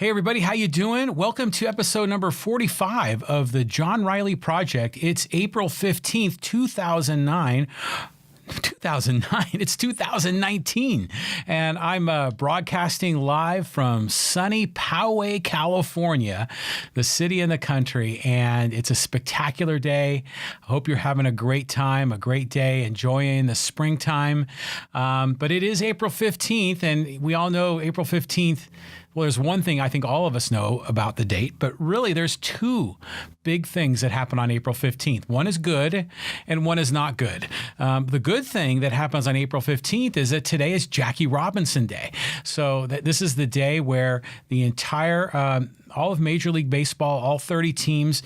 Hey everybody, how you doing? Welcome to episode number 45 of the John Riley Project. It's April 15th, 2009. It's 2019. And I'm broadcasting live from sunny Poway, California, the city in the country. And it's a spectacular day. I hope you're having a great time, a great day, enjoying the springtime. But it is April 15th, and we all know April 15th. Well, there's one thing I think all of us know about the date, but really there's two big things that happen on April 15th. One is good and one is not good. The good thing that happens on April 15th is that today is Jackie Robinson Day. So this is the day where the entire all of Major League Baseball, all 30 teams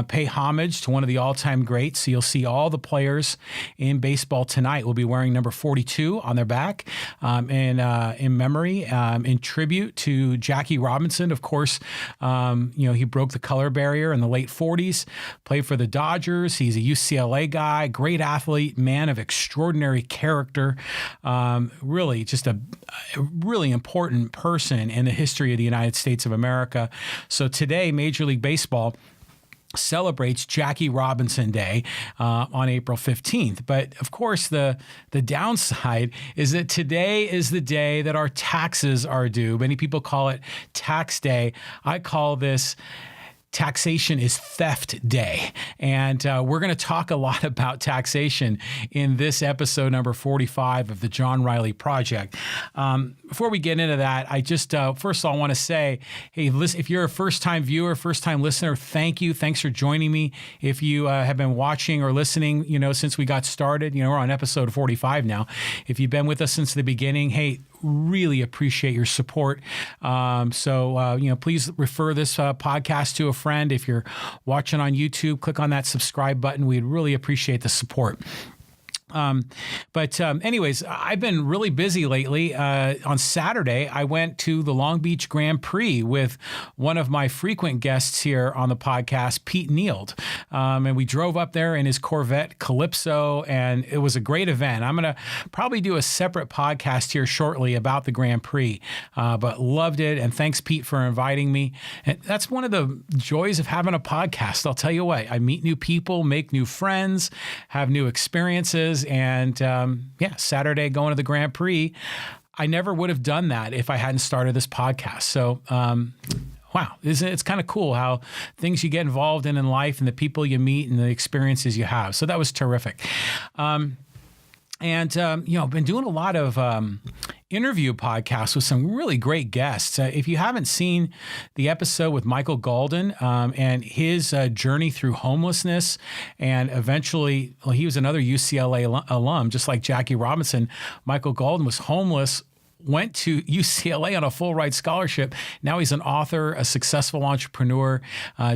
pay homage to one of the all-time greats. So you'll see all the players in baseball tonight will be wearing number 42 on their back in memory, in tribute to Jackie Robinson. Of course, he broke the color barrier in the late 40s, played for the Dodgers. He's a UCLA guy, great athlete, man of extraordinary character, really just a really important person in the history of the United States of America. So today, Major League Baseball celebrates Jackie Robinson Day on April 15th. But of course, the downside is that today is the day that our taxes are due. Many people call it Tax Day. I call this Taxation-is-Theft Day. And we're going to talk a lot about taxation in this episode number 45 of the John Riley Project. Before we get into that, I just, first of all, I want to say, hey, listen, if you're a first-time viewer, first-time listener, thank you. Thanks for joining me. If you have been watching or listening, since we got started, we're on episode 45 now. If you've been with us since the beginning, hey, really appreciate your support. Please refer this podcast to a friend. If you're watching on YouTube, click on that subscribe button. We'd really appreciate the support. Anyways, I've been really busy lately. On Saturday, I went to the Long Beach Grand Prix with one of my frequent guests here on the podcast, Pete Neild. And we drove up there in his Corvette Calypso, and it was a great event. I'm going to probably do a separate podcast here shortly about the Grand Prix, but loved it. And thanks, Pete, for inviting me. And that's one of the joys of having a podcast. I'll tell you what, I meet new people, make new friends, have new experiences. And Saturday going to the Grand Prix, I never would have done that if I hadn't started this podcast. So, wow, it's kind of cool how things you get involved in life and the people you meet and the experiences you have. So that was terrific. I've been doing a lot of interview podcasts with some really great guests. If you haven't seen the episode with Michael Golden and his journey through homelessness, and eventually, he was another UCLA alum, just like Jackie Robinson. Michael Golden was homeless, went to UCLA on a full ride scholarship. Now he's an author, a successful entrepreneur,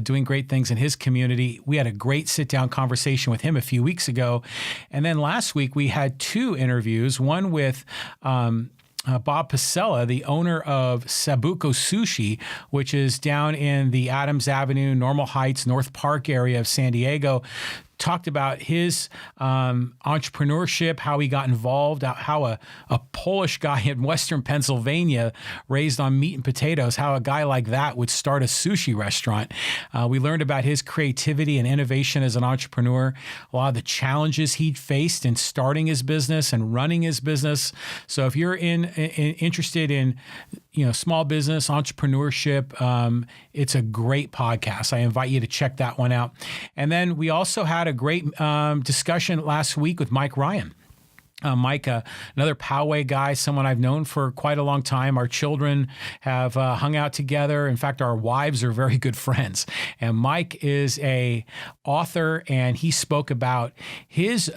doing great things in his community. We had a great sit-down conversation with him a few weeks ago. And then last week, we had two interviews, one with Bob Pasella, the owner of Sabuco Sushi, which is down in the Adams Avenue, Normal Heights, North Park area of San Diego. Talked about his entrepreneurship, how he got involved, how a Polish guy in Western Pennsylvania raised on meat and potatoes, how a guy like that would start a sushi restaurant. We learned about his creativity and innovation as an entrepreneur, a lot of the challenges he'd faced in starting his business and running his business. So if you're interested in small business, entrepreneurship, it's a great podcast. I invite you to check that one out. And then we also had a great discussion last week with Mike Ryan. Mike, another Poway guy, someone I've known for quite a long time. Our children have hung out together. In fact, our wives are very good friends. And Mike is a author, and he spoke about his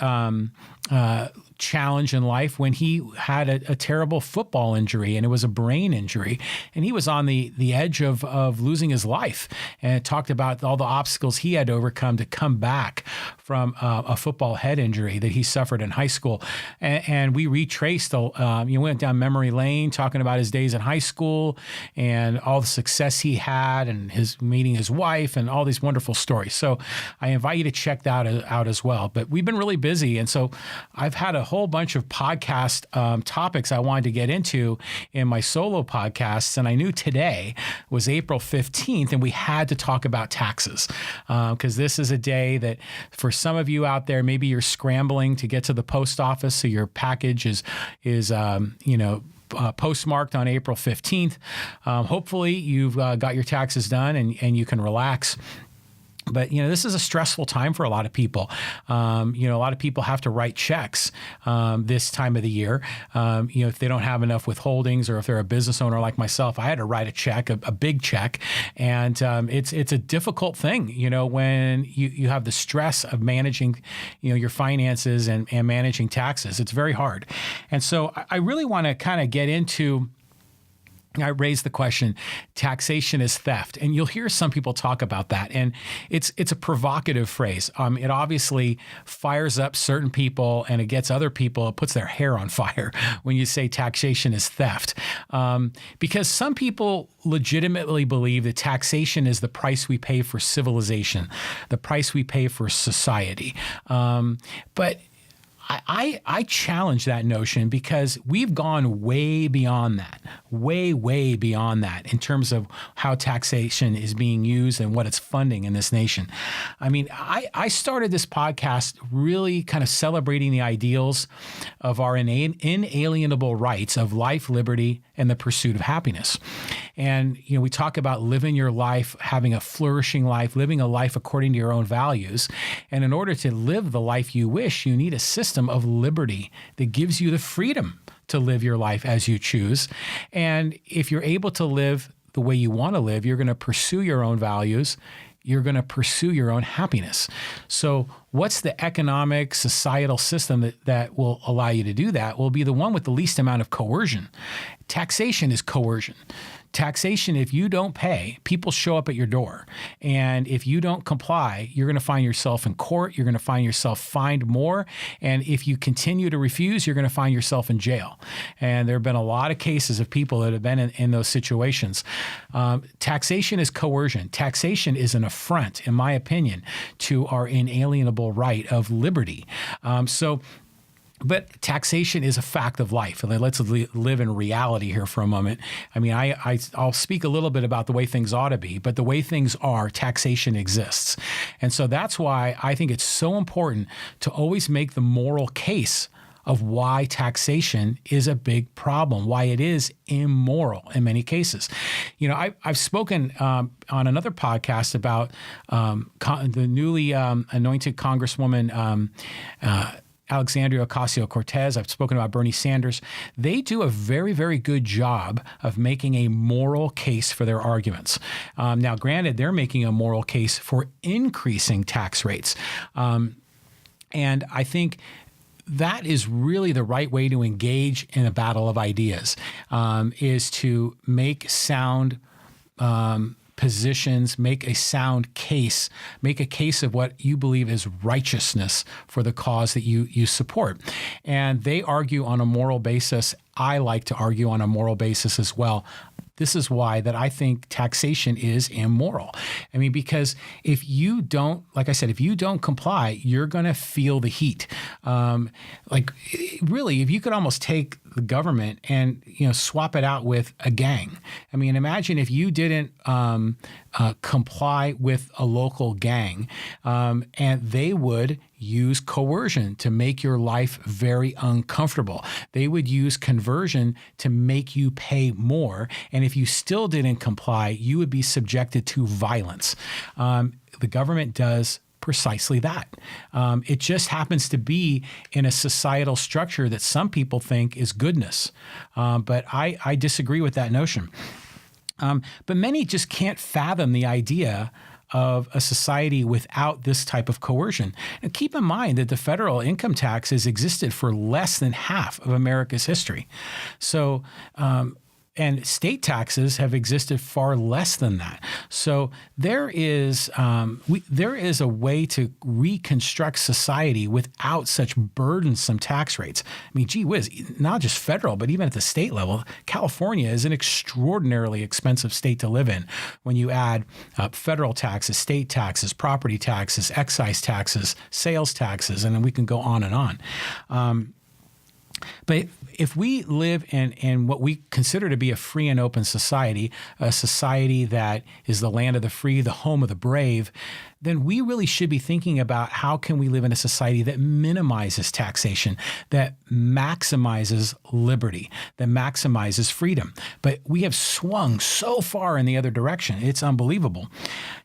challenge in life when he had a terrible football injury, and it was a brain injury, and he was on the edge of losing his life, and talked about all the obstacles he had to overcome to come back from a football head injury that he suffered in high school. And we retraced, went down memory lane, talking about his days in high school and all the success he had and his meeting his wife and all these wonderful stories. So I invite you to check that out as well. But we've been really busy, and so I've had a whole bunch of podcast topics I wanted to get into in my solo podcasts, and I knew today was April 15th, and we had to talk about taxes because this is a day that for some of you out there, maybe you're scrambling to get to the post office, so your package is postmarked on April 15th. Hopefully you've got your taxes done and you can relax. But, this is a stressful time for a lot of people. A lot of people have to write checks this time of the year. If they don't have enough withholdings, or if they're a business owner like myself, I had to write a check, a big check. And it's a difficult thing, when you have the stress of managing, your finances and managing taxes. It's very hard. And so I really want to kind of get into, I raised the question, taxation is theft. And you'll hear some people talk about that. And it's a provocative phrase. It obviously fires up certain people and it gets other people, it puts their hair on fire when you say taxation is theft. Because some people legitimately believe that taxation is the price we pay for civilization, the price we pay for society. But I challenge that notion because we've gone way beyond that, way beyond that in terms of how taxation is being used and what it's funding in this nation. I mean, I started this podcast really kind of celebrating the ideals of our inalienable rights of life, liberty, and the pursuit of happiness. And, we talk about living your life, having a flourishing life, living a life according to your own values. And in order to live the life you wish, you need a system of liberty that gives you the freedom to live your life as you choose. And if you're able to live the way you want to live, you're going to pursue your own values. You're going to pursue your own happiness. So what's the economic, societal system that will allow you to do that? Will be the one with the least amount of coercion. Taxation is coercion. Taxation, if you don't pay, people show up at your door. And if you don't comply, you're going to find yourself in court. You're going to find yourself fined more. And if you continue to refuse, you're going to find yourself in jail. And there have been a lot of cases of people that have been in those situations. Taxation is coercion. Taxation is an affront, in my opinion, to our inalienable right of liberty. But taxation is a fact of life. And let's live in reality here for a moment. I mean, I'll speak a little bit about the way things ought to be, but the way things are, taxation exists. And so that's why I think it's so important to always make the moral case of why taxation is a big problem, why it is immoral in many cases. I've spoken on another podcast about the newly anointed Congresswoman Alexandria Ocasio-Cortez. I've spoken about Bernie Sanders. They do a very, very good job of making a moral case for their arguments. Now, granted, they're making a moral case for increasing tax rates. And I think that is really the right way to engage in a battle of ideas, is to make sound positions, make a sound case, make a case of what you believe is righteousness for the cause that you support. And they argue on a moral basis. I like to argue on a moral basis as well. This is why that I think taxation is immoral. I mean, because if you don't, like I said, if you don't comply, you're going to feel the heat. Really, if you could almost take the government and swap it out with a gang. I mean, imagine if you didn't comply with a local gang, and they would use coercion to make your life very uncomfortable. They would use conversion to make you pay more. And if you still didn't comply, you would be subjected to violence. The government does precisely that. It just happens to be in a societal structure that some people think is goodness. But I disagree with that notion. But many just can't fathom the idea of a society without this type of coercion. And keep in mind that the federal income tax has existed for less than half of America's history. So And state taxes have existed far less than that. So there is a way to reconstruct society without such burdensome tax rates. I mean, gee whiz, not just federal, but even at the state level, California is an extraordinarily expensive state to live in when you add federal taxes, state taxes, property taxes, excise taxes, sales taxes, and then we can go on and on. But if we live in what we consider to be a free and open society, a society that is the land of the free, the home of the brave, then we really should be thinking about how can we live in a society that minimizes taxation, that maximizes liberty, that maximizes freedom. But we have swung so far in the other direction. It's unbelievable.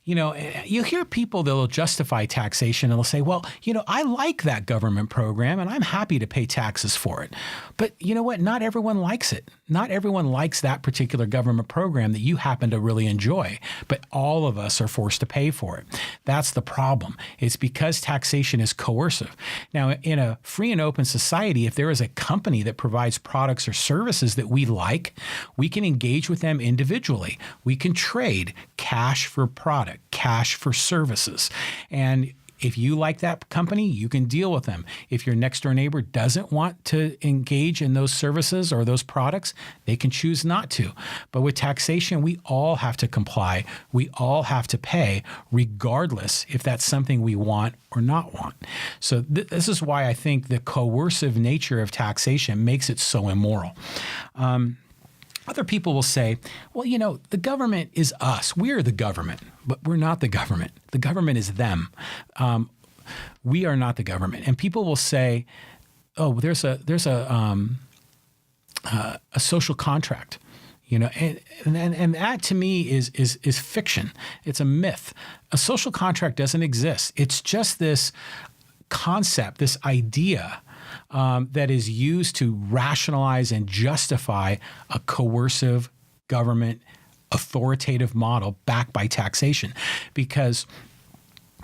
You know, you hear people that will justify taxation and they'll say, well, you know, I like that government program and I'm happy to pay taxes for it. But you know what? Not everyone likes it. Not everyone likes that particular government program that you happen to really enjoy, but all of us are forced to pay for it. That's the problem. It's because taxation is coercive. Now, in a free and open society, if there is a company that provides products or services that we like, we can engage with them individually. We can trade cash for product, cash for services. And if you like that company, you can deal with them. If your next door neighbor doesn't want to engage in those services or those products, they can choose not to. But with taxation, we all have to comply. We all have to pay, regardless if that's something we want or not want. So this is why I think the coercive nature of taxation makes it so immoral. Other people will say, well, you know, the government is us. We're the government, but we're not the government. The government is them. We are not the government. And people will say, oh, there's a social contract, you know, and that to me is fiction. It's a myth. A social contract doesn't exist. It's just this concept, this idea that is used to rationalize and justify a coercive government authoritative model backed by taxation, because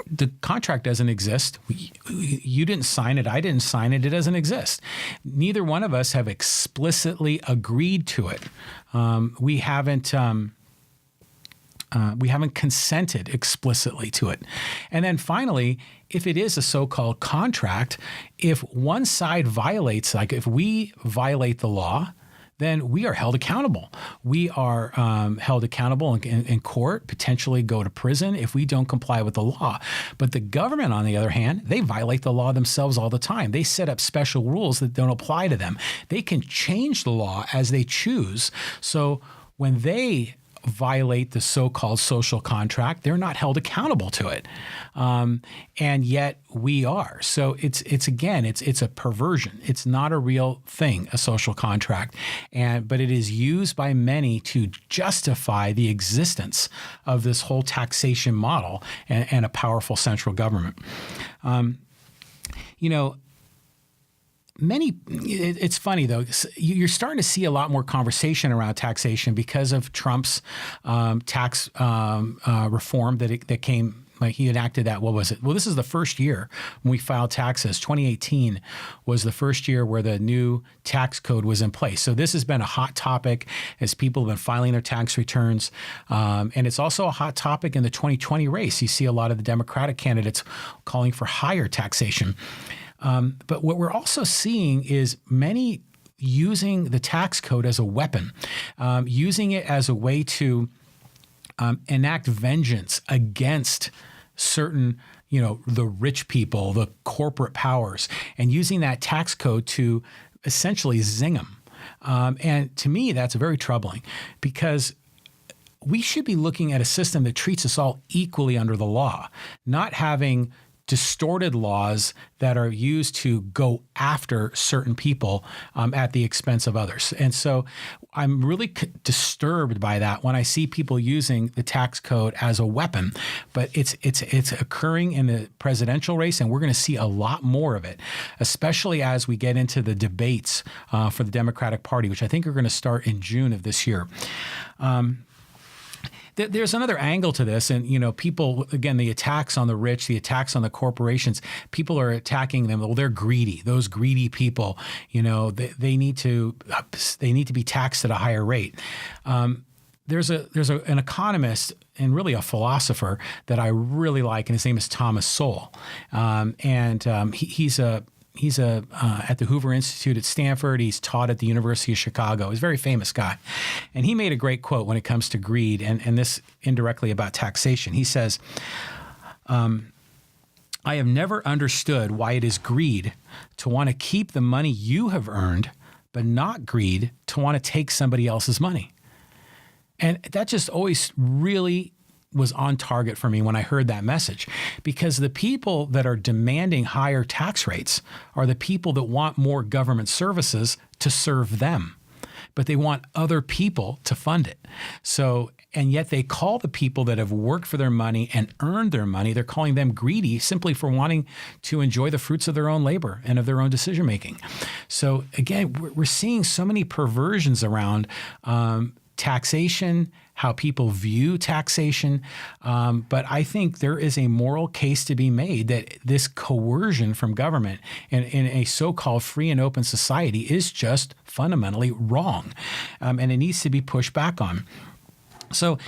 the contract doesn't exist. You didn't sign it. I didn't sign it. It doesn't exist. Neither one of us have explicitly agreed to it. We haven't consented explicitly to it. And then finally, if it is a so-called contract, if one side violates, like if we violate the law, then we are held accountable. We are held accountable in court, potentially go to prison if we don't comply with the law. But the government, on the other hand, they violate the law themselves all the time. They set up special rules that don't apply to them. They can change the law as they choose. So when they violate the so-called social contract, they're not held accountable to it. And yet we are. So it's a perversion. It's not a real thing, a social contract. But it is used by many to justify the existence of this whole taxation model and a powerful central government. It's funny, though. You're starting to see a lot more conversation around taxation because of Trump's tax reform that came. Like he enacted that, what was it? Well, this is the first year when we filed taxes. 2018 was the first year where the new tax code was in place. So this has been a hot topic as people have been filing their tax returns. And it's also a hot topic in the 2020 race. You see a lot of the Democratic candidates calling for higher taxation. But what we're also seeing is many using the tax code as a weapon, using it as a way to enact vengeance against certain, the rich people, the corporate powers, and using that tax code to essentially zing them. And to me, that's very troubling because we should be looking at a system that treats us all equally under the law, not having distorted laws that are used to go after certain people at the expense of others. And so I'm really disturbed by that when I see people using the tax code as a weapon. But it's occurring in the presidential race, and we're going to see a lot more of it, especially as we get into the debates for the Democratic Party, which I think are going to start in June of this year. there's another angle to this. And, people, again, the attacks on the rich, the attacks on the corporations, people are attacking them. Well, they're greedy. Those greedy people, they need to be taxed at a higher rate. There's an economist and really a philosopher that I really like, and his name is Thomas Sowell. He's at the Hoover Institute at Stanford. He's taught at the University of Chicago. He's a very famous guy. And he made a great quote when it comes to greed, and this indirectly about taxation. He says, I have never understood why it is greed to want to keep the money you have earned, but not greed to want to take somebody else's money. And that just always really was on target for me when I heard that message, because the people that are demanding higher tax rates are the people that want more government services to serve them, but they want other people to fund it. So, and yet they call the people that have worked for their money and earned their money, they're calling them greedy simply for wanting to enjoy the fruits of their own labor and of their own decision making. So again, we're seeing so many perversions around taxation, how people view taxation. But I think there is a moral case to be made that this coercion from government in a so-called free and open society is just fundamentally wrong. And it needs to be pushed back on. So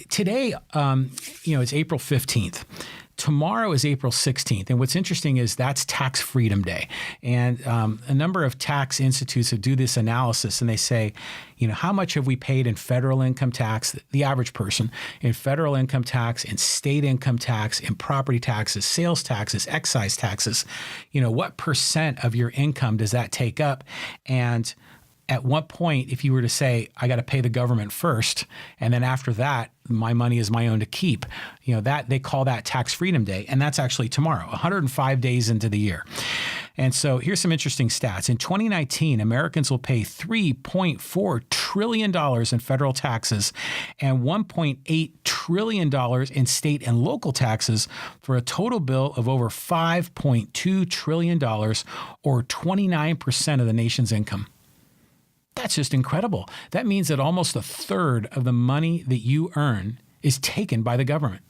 today, it's April 15th. Tomorrow is April 16th. And what's interesting is that's Tax Freedom Day. And a number of tax institutes that do this analysis, and they say, how much have we paid in federal income tax, the average person, in federal income tax, in state income tax, in property taxes, sales taxes, excise taxes? What percent of your income does that take up? And at what point, if you were to say, I got to pay the government first, and then after that, my money is my own to keep, that they call that Tax Freedom Day. And that's actually tomorrow, 105 days into the year. And so here's some interesting stats. In 2019, Americans will pay $3.4 trillion in federal taxes and $1.8 trillion in state and local taxes for a total bill of over $5.2 trillion, or 29% of the nation's income. That's just incredible. That means that almost a third of the money that you earn is taken by the government.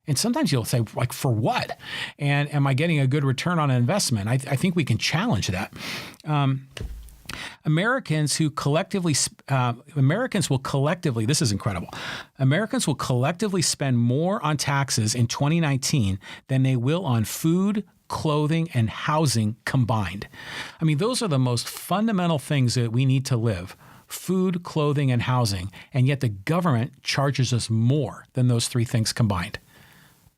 And sometimes you'll say, like, for what? And am I getting a good return on investment? I think we can challenge that. Americans will collectively, this is incredible. Americans will collectively spend more on taxes in 2019 than they will on food, clothing, and housing combined. I mean, those are the most fundamental things that we need to live: food, clothing, and housing. And yet the government charges us more than those three things combined.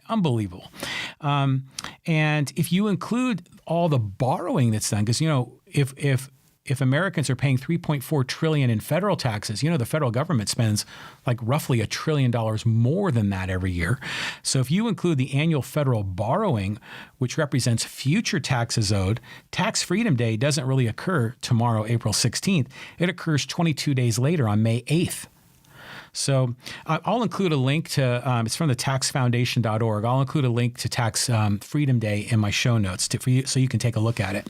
Unbelievable. And if you include all the borrowing that's done, because, if Americans are paying $3.4 trillion in federal taxes, the federal government spends like roughly $1 trillion more than that every year. So if you include the annual federal borrowing, which represents future taxes owed, Tax Freedom Day doesn't really occur tomorrow, April 16th. It occurs 22 days later on May 8th. So I'll include a link to, it's from the taxfoundation.org. I'll include a link to Tax Freedom Day in my show notes for you, so you can take a look at it.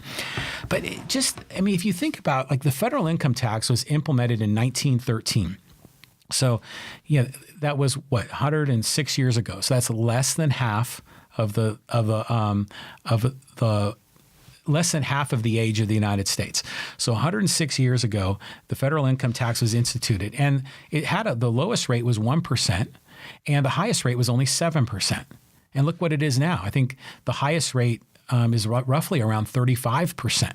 But if you think about, like, the federal income tax was implemented in 1913. So, that was 106 years ago. So that's less than half of the less than half of the age of the United States. So 106 years ago, the federal income tax was instituted, and it had the lowest rate was 1%, and the highest rate was only 7%. And look what it is now. I think the highest rate is roughly around 35%.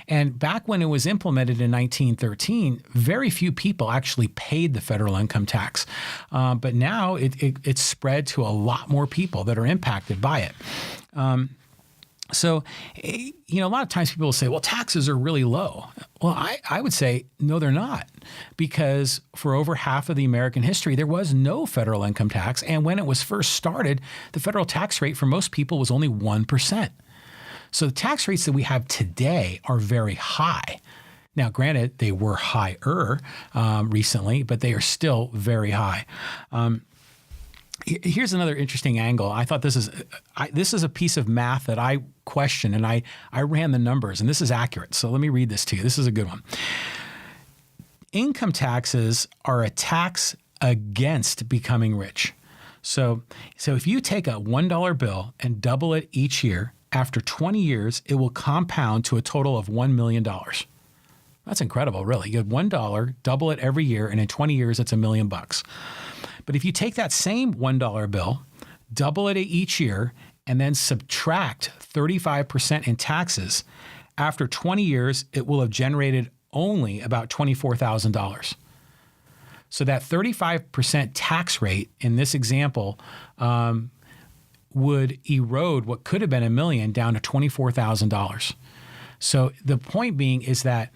And back when it was implemented in 1913, very few people actually paid the federal income tax. But now it's spread to a lot more people that are impacted by it. So, a lot of times people will say, well, taxes are really low. Well, I would say, no, they're not, because for over half of the American history, there was no federal income tax. And when it was first started, the federal tax rate for most people was only 1%. So the tax rates that we have today are very high. Now, granted, they were higher recently, but they are still very high. Here's another interesting angle. I thought this is a piece of math that I question, and I ran the numbers, and this is accurate. So let me read this to you. This is a good one. Income taxes are a tax against becoming rich. So if you take a $1 bill and double it each year, after 20 years, it will compound to a total of $1 million. That's incredible, really. You have $1, double it every year, and in 20 years, it's $1 million. But if you take that same $1 bill, double it each year, and then subtract 35% in taxes, after 20 years, it will have generated only about $24,000. So that 35% tax rate in this example would erode what could have been $1 million down to $24,000. So the point being is that,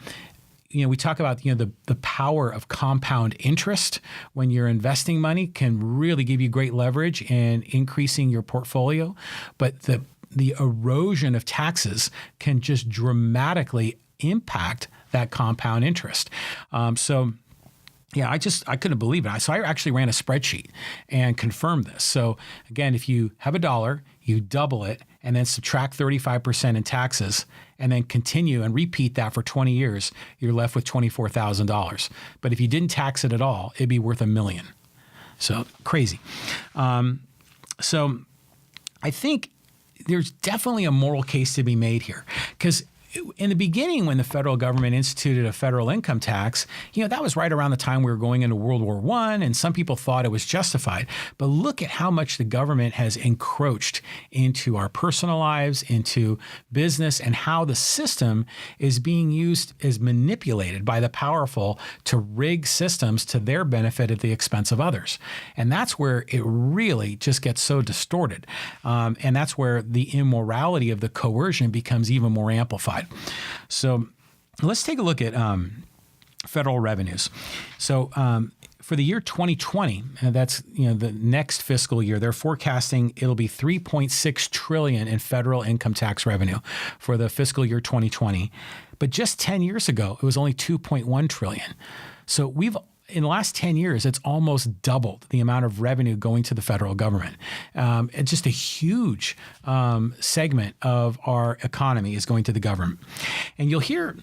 we talk about, the power of compound interest when you're investing money can really give you great leverage in increasing your portfolio. But the erosion of taxes can just dramatically impact that compound interest. I couldn't believe it. So I actually ran a spreadsheet and confirmed this. So again, if you have $1, you double it and then subtract 35% in taxes and then continue and repeat that for 20 years, you're left with $24,000. But if you didn't tax it at all, it'd be worth $1 million. So crazy. So I think there's definitely a moral case to be made here, because in the beginning, when the federal government instituted a federal income tax, that was right around the time we were going into World War I, and some people thought it was justified. But look at how much the government has encroached into our personal lives, into business, and how the system is being used, is manipulated by the powerful to rig systems to their benefit at the expense of others. And that's where it really just gets so distorted. And that's where the immorality of the coercion becomes even more amplified. So let's take a look at federal revenues. So for the year 2020, that's the next fiscal year, they're forecasting it'll be $3.6 trillion in federal income tax revenue for the fiscal year 2020. But just 10 years ago, it was only $2.1 trillion. So in the last 10 years, it's almost doubled the amount of revenue going to the federal government. It's just a huge segment of our economy is going to the government. And you'll hear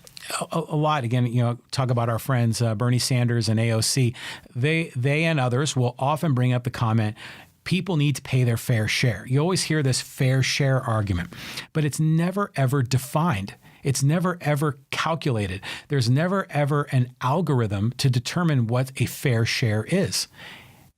a lot, again, talk about our friends Bernie Sanders and AOC. They and others will often bring up the comment, people need to pay their fair share. You always hear this fair share argument, but it's never, ever defined. It's never, ever calculated. There's never, ever an algorithm to determine what a fair share is.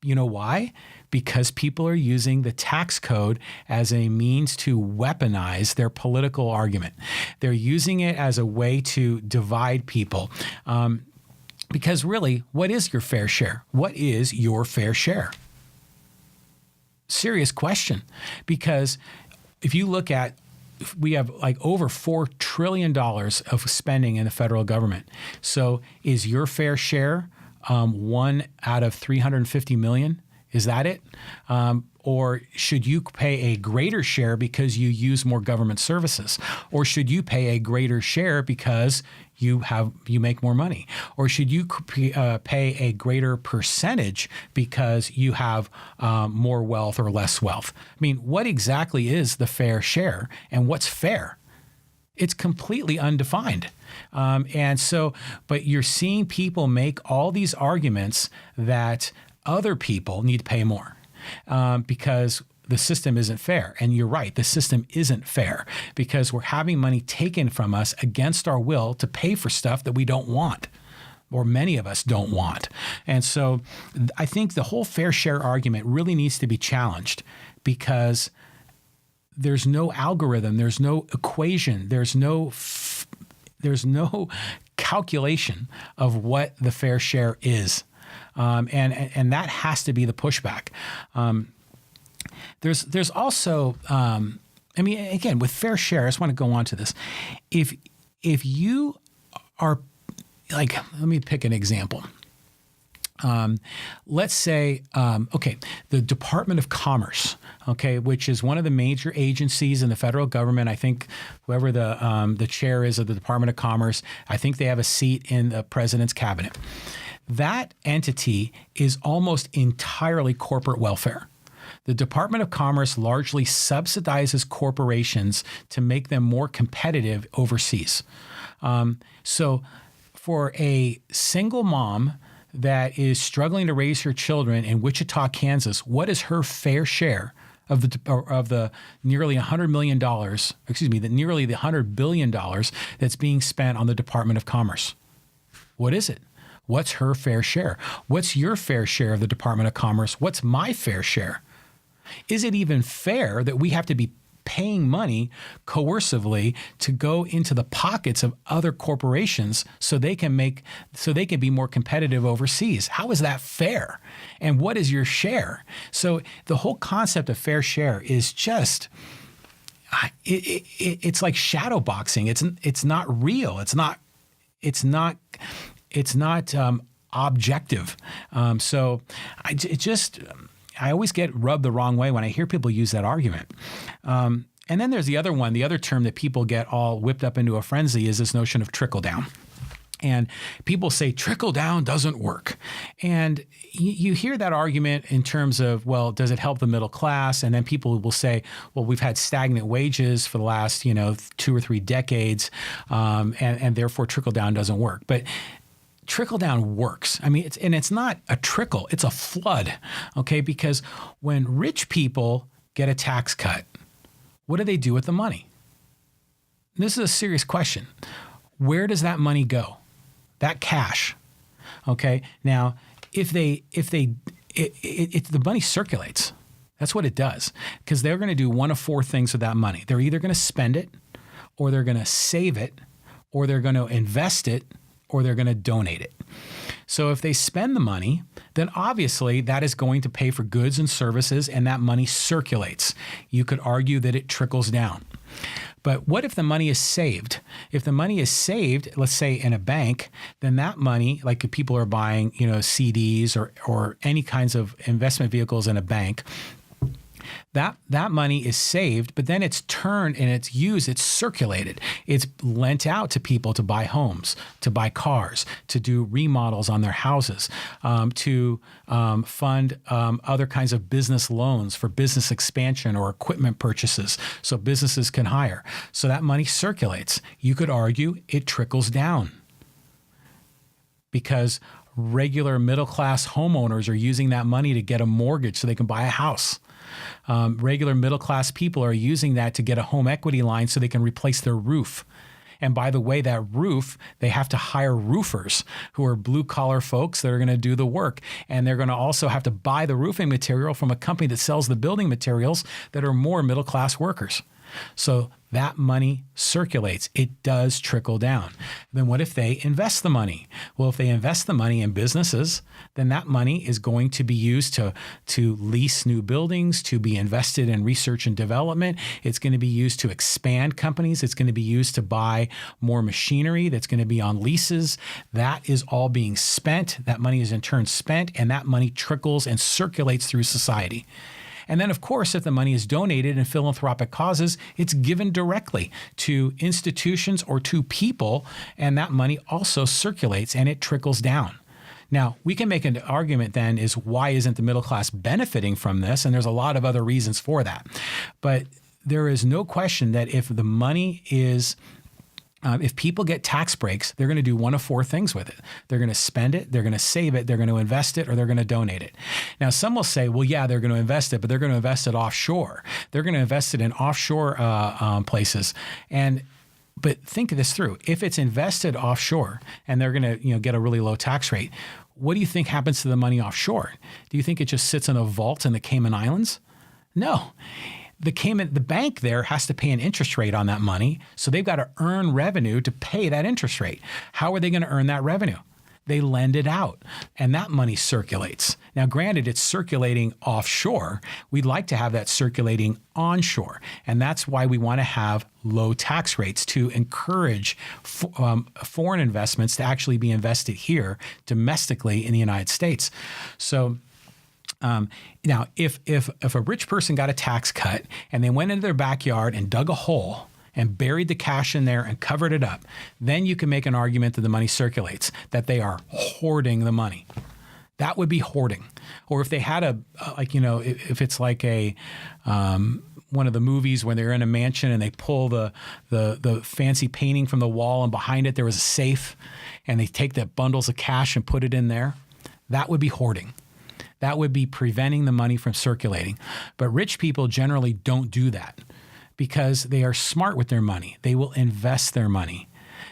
You know why? Because people are using the tax code as a means to weaponize their political argument. They're using it as a way to divide people. Because really, what is your fair share? What is your fair share? Serious question. Because if you look at, we have like over $4 trillion of spending in the federal government. So is your fair share 1 out of 350 million? Is that it? Or should you pay a greater share because you use more government services? Or should you pay a greater share because you make more money? Or should you pay a greater percentage because you have more wealth or less wealth? I mean, what exactly is the fair share, and what's fair? It's completely undefined. But you're seeing people make all these arguments that other people need to pay more because the system isn't fair. And you're right, the system isn't fair because we're having money taken from us against our will to pay for stuff that we don't want, or many of us don't want. And so I think the whole fair share argument really needs to be challenged because there's no algorithm, there's no equation, there's no calculation of what the fair share is. And that has to be the pushback. There's also, again, with fair share, I just want to go on to this. If you are, like, let me pick an example. Let's say, the Department of Commerce, which is one of the major agencies in the federal government. I think whoever the chair is of the Department of Commerce, I think they have a seat in the president's cabinet. That entity is almost entirely corporate welfare. The Department of Commerce largely subsidizes corporations to make them more competitive overseas. So for a single mom that is struggling to raise her children in Wichita, Kansas, what is her fair share of the nearly $100 million, nearly the $100 billion that's being spent on the Department of Commerce? What is it? What's her fair share? What's your fair share of the Department of Commerce? What's my fair share? Is it even fair that we have to be paying money coercively to go into the pockets of other corporations so they can be more competitive overseas? How is that fair? And what is your share? So the whole concept of fair share is just it's like shadow boxing. It's not real. It's not objective. I always get rubbed the wrong way when I hear people use that argument. And then there's the other term that people get all whipped up into a frenzy is this notion of trickle down. And people say trickle down doesn't work. And you hear that argument in terms of, well, does it help the middle class? And then people will say, well, we've had stagnant wages for the last, 2 or 3 decades, and therefore trickle down doesn't work. But trickle down works. I mean, it's not a trickle, it's a flood, okay? Because when rich people get a tax cut, what do they do with the money? This is a serious question. Where does that money go? That cash, okay? Now, if the money circulates, that's what it does, because they're going to do one of 4 things with that money. They're either going to spend it, or they're going to save it, or they're going to invest it, or they're going to donate it. So if they spend the money, then obviously that is going to pay for goods and services, and that money circulates. You could argue that it trickles down. But what if the money is saved? If the money is saved, let's say in a bank, then that money, like if people are buying, CDs or any kinds of investment vehicles in a bank, that money is saved, but then it's turned and it's used, it's circulated. It's lent out to people to buy homes, to buy cars, to do remodels on their houses, to fund other kinds of business loans for business expansion or equipment purchases so businesses can hire. So that money circulates. You could argue it trickles down because regular middle-class homeowners are using that money to get a mortgage so they can buy a house. Regular middle-class people are using that to get a home equity line so they can replace their roof. And by the way, that roof, they have to hire roofers who are blue-collar folks that are going to do the work. And they're going to also have to buy the roofing material from a company that sells the building materials that are more middle-class workers. So that money circulates. It does trickle down. Then what if they invest the money? Well, if they invest the money in businesses, then that money is going to be used to lease new buildings, to be invested in research and development. It's going to be used to expand companies. It's going to be used to buy more machinery that's going to be on leases. That is all being spent. That money is in turn spent, and that money trickles and circulates through society. And then, of course, if the money is donated in philanthropic causes, it's given directly to institutions or to people, and that money also circulates and it trickles down. Now, we can make an argument then is why isn't the middle class benefiting from this? And there's a lot of other reasons for that. But there is no question that if the money is if people get tax breaks, they're going to do one of 4 things with it. They're going to spend it, they're going to save it, they're going to invest it, or they're going to donate it. Now, some will say, well, yeah, they're going to invest it, but they're going to invest it offshore. They're going to invest it in offshore places. But think this through. If it's invested offshore and they're going to get a really low tax rate, what do you think happens to the money offshore? Do you think it just sits in a vault in the Cayman Islands? No. The bank there has to pay an interest rate on that money, so they've got to earn revenue to pay that interest rate. How are they going to earn that revenue? They lend it out, and that money circulates. Now, granted, it's circulating offshore. We'd like to have that circulating onshore, and that's why we want to have low tax rates to encourage foreign investments to actually be invested here domestically in the United States. So now, if a rich person got a tax cut and they went into their backyard and dug a hole and buried the cash in there and covered it up, then you can make an argument that the money circulates, that they are hoarding the money. That would be hoarding. Or if they had if it's like one of the movies when they're in a mansion and they pull the fancy painting from the wall and behind it there was a safe and they take the bundles of cash and put it in there. That would be hoarding. That would be preventing the money from circulating. But rich people generally don't do that because they are smart with their money. They will invest their money.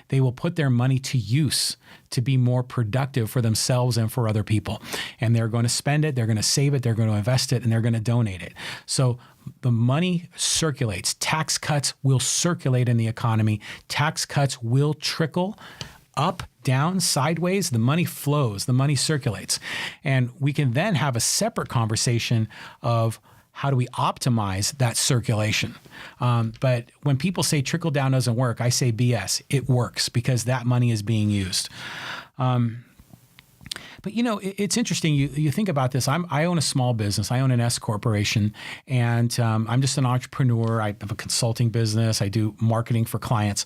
They will put their money to use to be more productive for themselves and for other people. And they're going to spend it, they're going to save it, they're going to invest it, and they're going to donate it. So the money circulates. Tax cuts will circulate in the economy. Tax cuts will trickle up, down, sideways. The money flows, the money circulates. And we can then have a separate conversation of how do we optimize that circulation? But when people say trickle down doesn't work, I say BS. It works because that money is being used. But it's interesting. You think about this. I own a small business. I own an S corporation, and I'm just an entrepreneur. I have a consulting business. I do marketing for clients.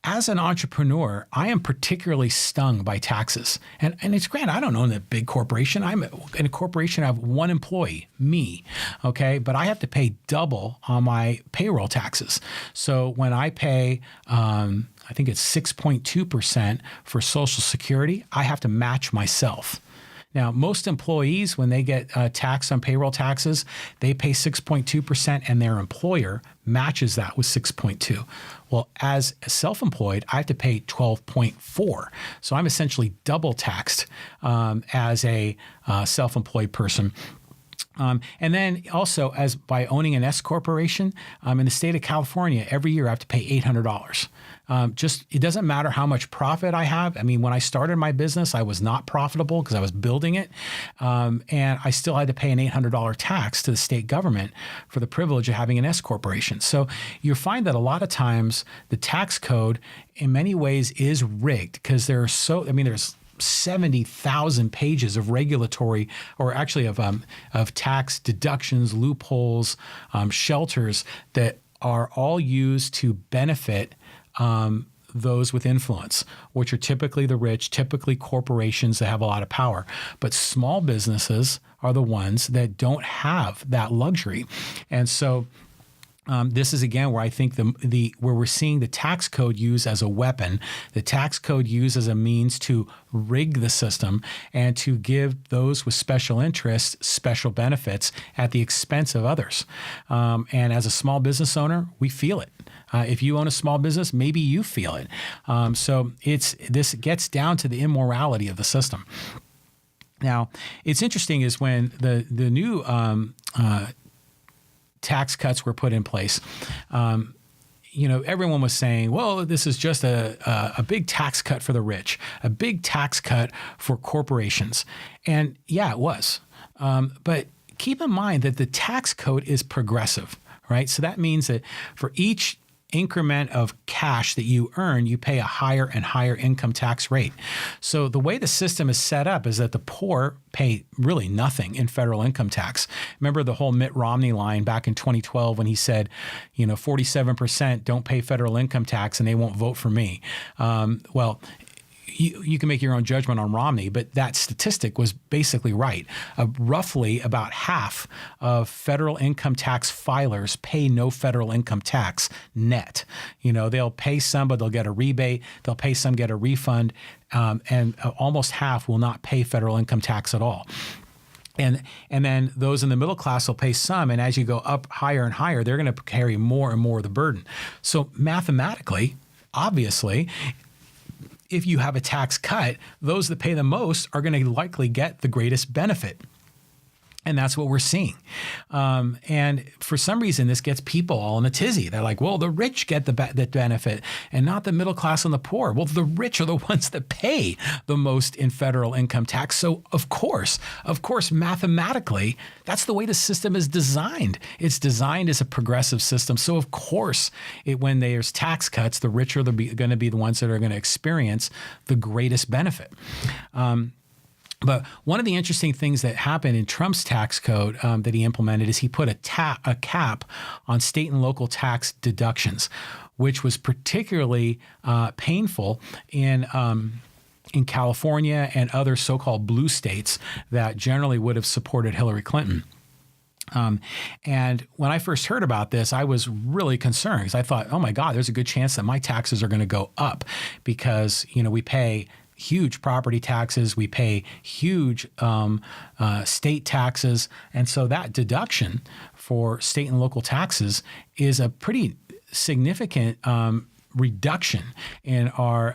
As an entrepreneur, I am particularly stung by taxes. And it's granted, I don't own a big corporation. I'm in a corporation, I have one employee, me, okay? But I have to pay double on my payroll taxes. So when I pay, I think it's 6.2% for Social Security, I have to match myself. Now, most employees, when they get taxed on payroll taxes, they pay 6.2% and their employer matches that with 6.2. Well, as self-employed, I have to pay 12.4. So I'm essentially double taxed as a self-employed person. And then also, as by owning an S corporation in the state of California, every year I have to pay $800. It doesn't matter how much profit I have. I mean, when I started my business, I was not profitable because I was building it, and I still had to pay an $800 tax to the state government for the privilege of having an S corporation. So you find that a lot of times the tax code, in many ways, is rigged because there's 70,000 pages of regulatory, or actually of tax deductions, loopholes, shelters that are all used to benefit those with influence, which are typically the rich, typically corporations that have a lot of power. But small businesses are the ones that don't have that luxury. And so this is, again, where I think where we're seeing the tax code used as a weapon, the tax code used as a means to rig the system and to give those with special interests special benefits at the expense of others. And as a small business owner, we feel it. If you own a small business, maybe you feel it. So this gets down to the immorality of the system. Now, it's interesting is when the new tax cuts were put in place, everyone was saying, well, this is just a big tax cut for the rich, a big tax cut for corporations. And yeah, it was. But keep in mind that the tax code is progressive, right? So that means that for each increment of cash that you earn, you pay a higher and higher income tax rate. So the way the system is set up is that the poor pay really nothing in federal income tax. Remember the whole Mitt Romney line back in 2012 when he said, 47% don't pay federal income tax and they won't vote for me. You can make your own judgment on Romney, but that statistic was basically right. Roughly about half of federal income tax filers pay no federal income tax net. They'll pay some, but they'll get a rebate. They'll pay some, get a refund, and almost half will not pay federal income tax at all. And then those in the middle class will pay some, and as you go up higher and higher, they're going to carry more and more of the burden. So mathematically, obviously, if you have a tax cut, those that pay the most are going to likely get the greatest benefit. And that's what we're seeing. And for some reason, this gets people all in a tizzy. They're like, well, the rich get the benefit and not the middle class and the poor. Well, the rich are the ones that pay the most in federal income tax. So of course, mathematically, that's the way the system is designed. It's designed as a progressive system. So of course, when there's tax cuts, the rich are going to be the ones that are going to experience the greatest benefit. But one of the interesting things that happened in Trump's tax code that he implemented is he put a cap on state and local tax deductions, which was particularly painful in California and other so-called blue states that generally would have supported Hillary Clinton. And when I first heard about this, I was really concerned because I thought, oh my God, there's a good chance that my taxes are going to go up because, we pay huge property taxes. We pay huge state taxes. And so that deduction for state and local taxes is a pretty significant reduction in our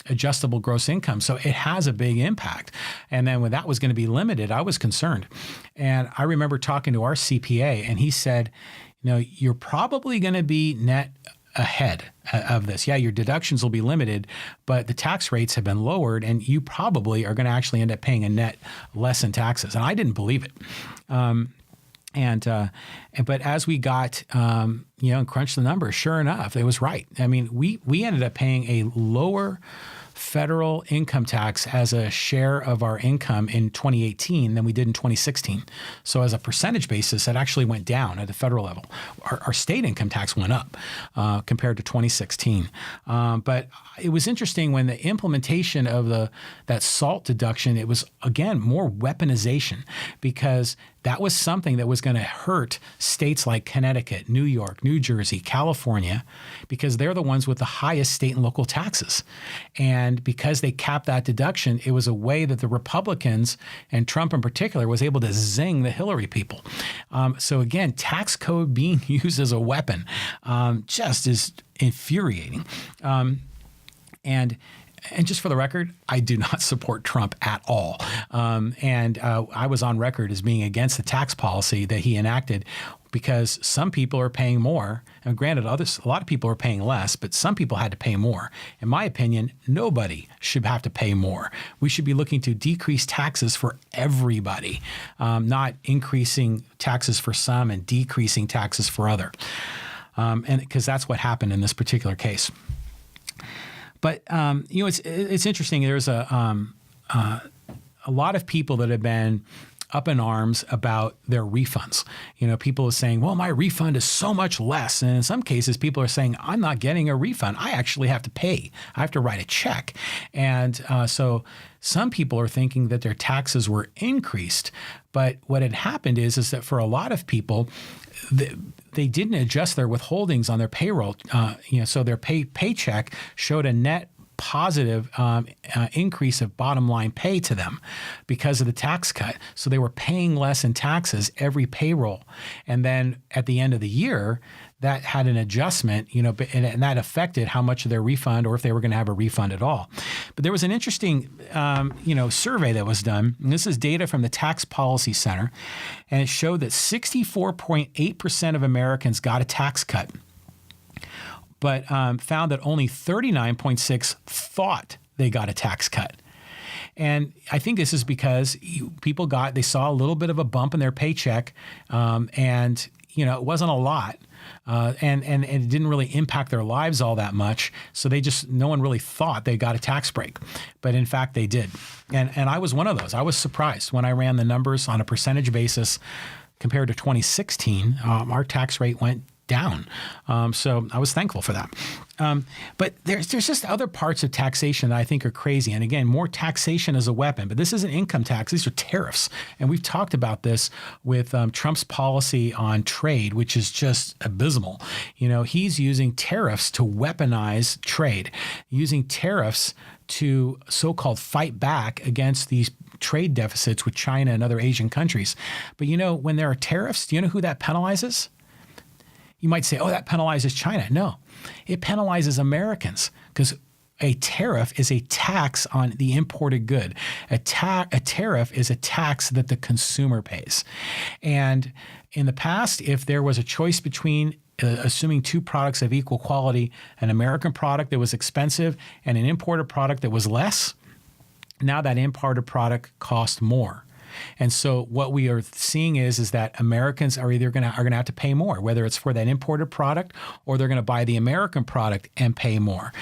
adjustable gross income. So it has a big impact. And then when that was going to be limited, I was concerned. And I remember talking to our CPA, and he said, you're probably going to be net ahead of this. Yeah, your deductions will be limited, but the tax rates have been lowered, and you probably are going to actually end up paying a net less in taxes. And I didn't believe it. But as we got, and crunched the numbers, sure enough, it was right. I mean, we ended up paying a lower federal income tax as a share of our income in 2018 than we did in 2016. So as a percentage basis, it actually went down at the federal level. Our state income tax went up compared to 2016. But it was interesting when the implementation of that SALT deduction, it was, again, more weaponization, because that was something that was going to hurt states like Connecticut, New York, New Jersey, California, because they're the ones with the highest state and local taxes. And because they capped that deduction, it was a way that the Republicans, and Trump in particular, was able to zing the Hillary people. So again, tax code being used as a weapon just is infuriating. And just for the record, I do not support Trump at all. I was on record as being against the tax policy that he enacted, because some people are paying more. And granted, a lot of people are paying less, but some people had to pay more. In my opinion, nobody should have to pay more. We should be looking to decrease taxes for everybody, not increasing taxes for some and decreasing taxes for other. And because that's what happened in this particular case. But it's interesting. There's a lot of people that have been up in arms about their refunds. People are saying, well, my refund is so much less. And in some cases, people are saying, I'm not getting a refund. I actually have to pay. I have to write a check. And so some people are thinking that their taxes were increased. But what had happened is that for a lot of people, they didn't adjust their withholdings on their payroll. So their paycheck showed a net positive increase of bottom line pay to them because of the tax cut. So they were paying less in taxes every payroll. And then at the end of the year, that had an adjustment, and that affected how much of their refund, or if they were going to have a refund at all. But there was an interesting, survey that was done. And this is data from the Tax Policy Center, and it showed that 64.8% of Americans got a tax cut, but found that only 39.6% thought they got a tax cut. And I think this is because they saw a little bit of a bump in their paycheck, and it wasn't a lot. And it didn't really impact their lives all that much. So no one really thought they got a tax break. But in fact, they did. And I was one of those. I was surprised when I ran the numbers on a percentage basis compared to 2016. Our tax rate went down. So I was thankful for that. But there's just other parts of taxation that I think are crazy. And again, more taxation as a weapon. But this isn't income tax. These are tariffs. And we've talked about this with Trump's policy on trade, which is just abysmal. He's using tariffs to weaponize trade, using tariffs to so-called fight back against these trade deficits with China and other Asian countries. But when there are tariffs, do you know who that penalizes? You might say, oh, that penalizes China. No, it penalizes Americans, because a tariff is a tax on the imported good. A tariff is a tax that the consumer pays. And in the past, if there was a choice between assuming two products of equal quality, an American product that was expensive and an imported product that was less, now that imported product costs more. And so what we are seeing is that Americans are either going to have to pay more, whether it's for that imported product or they're going to buy the American product and pay more.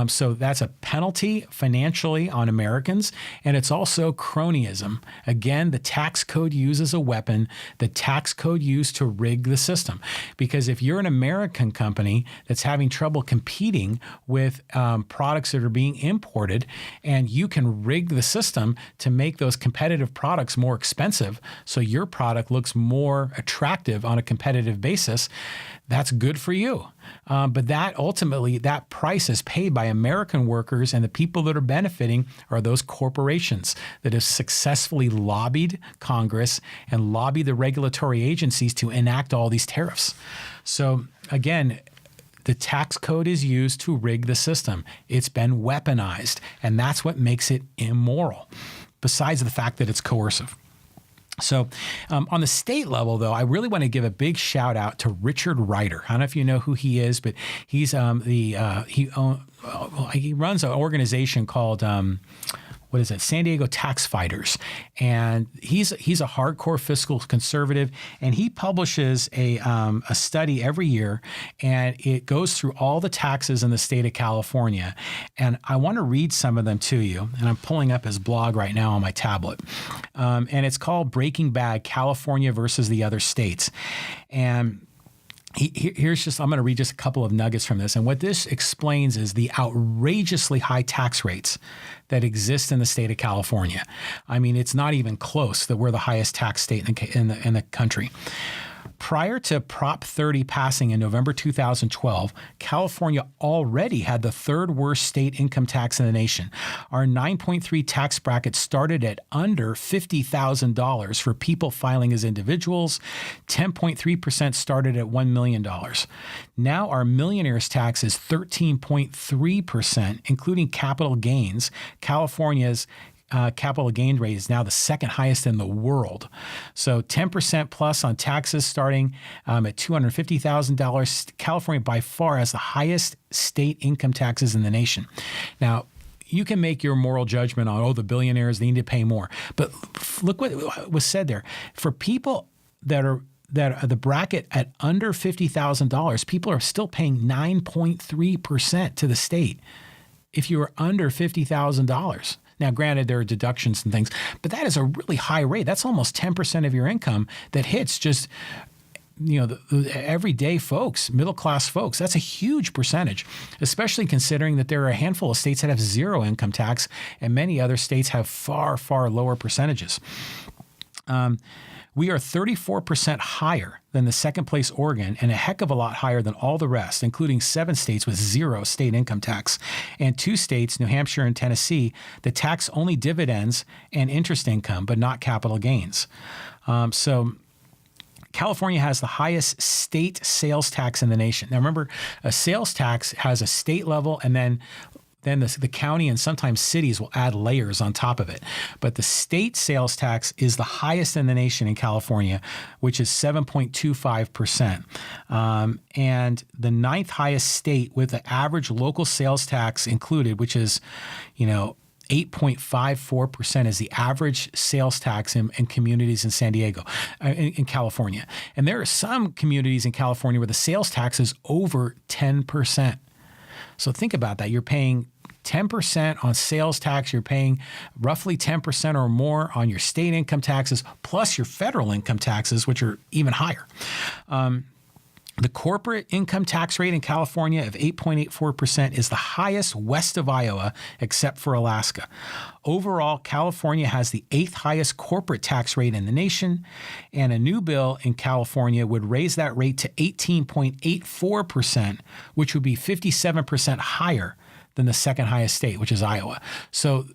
So that's a penalty financially on Americans, and it's also cronyism. Again, the tax code used as a weapon, the tax code used to rig the system. Because if you're an American company that's having trouble competing with products that are being imported, and you can rig the system to make those competitive products more expensive, so your product looks more attractive on a competitive basis, that's good for you. But that ultimately, that price is paid by American workers, and the people that are benefiting are those corporations that have successfully lobbied Congress and lobbied the regulatory agencies to enact all these tariffs. So again, the tax code is used to rig the system. It's been weaponized, and that's what makes it immoral, besides the fact that it's coercive. So on the state level, though, I really want to give a big shout out to Richard Ryder. I don't know if you know who he is, but he's he runs an organization called San Diego Tax Fighters, and he's a hardcore fiscal conservative, and he publishes a study every year, and it goes through all the taxes in the state of California. And I want to read some of them to you, and I'm pulling up his blog right now on my tablet, and it's called Breaking Bad: California versus the Other States. And I'm going to read just a couple of nuggets from this. And what this explains is the outrageously high tax rates that exist in the state of California. I mean, it's not even close that we're the highest tax state in the country. Prior to Prop 30 passing in November 2012, California already had the third worst state income tax in the nation. Our 9.3 tax bracket started at under $50,000 for people filing as individuals. 10.3% started at $1 million. Now our millionaires tax is 13.3%, including capital gains. California's capital gain rate is now the second highest in the world. So 10% plus on taxes starting at $250,000. California by far has the highest state income taxes in the nation. Now, you can make your moral judgment on, the billionaires, they need to pay more. But look what was said there. For people that are the bracket at under $50,000, people are still paying 9.3% to the state if you are under $50,000. Now, granted, there are deductions and things, but that is a really high rate. That's almost 10% of your income that hits just, the everyday folks, middle-class folks. That's a huge percentage, especially considering that there are a handful of states that have zero income tax, and many other states have far, far lower percentages. We are 34% higher than the second place Oregon, and a heck of a lot higher than all the rest, including 7 states with zero state income tax, and 2 states, New Hampshire and Tennessee, that tax only dividends and interest income, but not capital gains. So California has the highest state sales tax in the nation. Now remember, a sales tax has a state level, and then the county and sometimes cities will add layers on top of it. But the state sales tax is the highest in the nation in California, which is 7.25%. And the 9th highest state with the average local sales tax included, which is, 8.54% is the average sales tax in communities in San Diego, in California. And there are some communities in California where the sales tax is over 10%. So think about that. You're paying 10% on sales tax. You're paying roughly 10% or more on your state income taxes, plus your federal income taxes, which are even higher. The corporate income tax rate in California of 8.84% is the highest west of Iowa, except for Alaska. Overall, California has the 8th highest corporate tax rate in the nation, and a new bill in California would raise that rate to 18.84%, which would be 57% higher than the second highest state, which is Iowa. So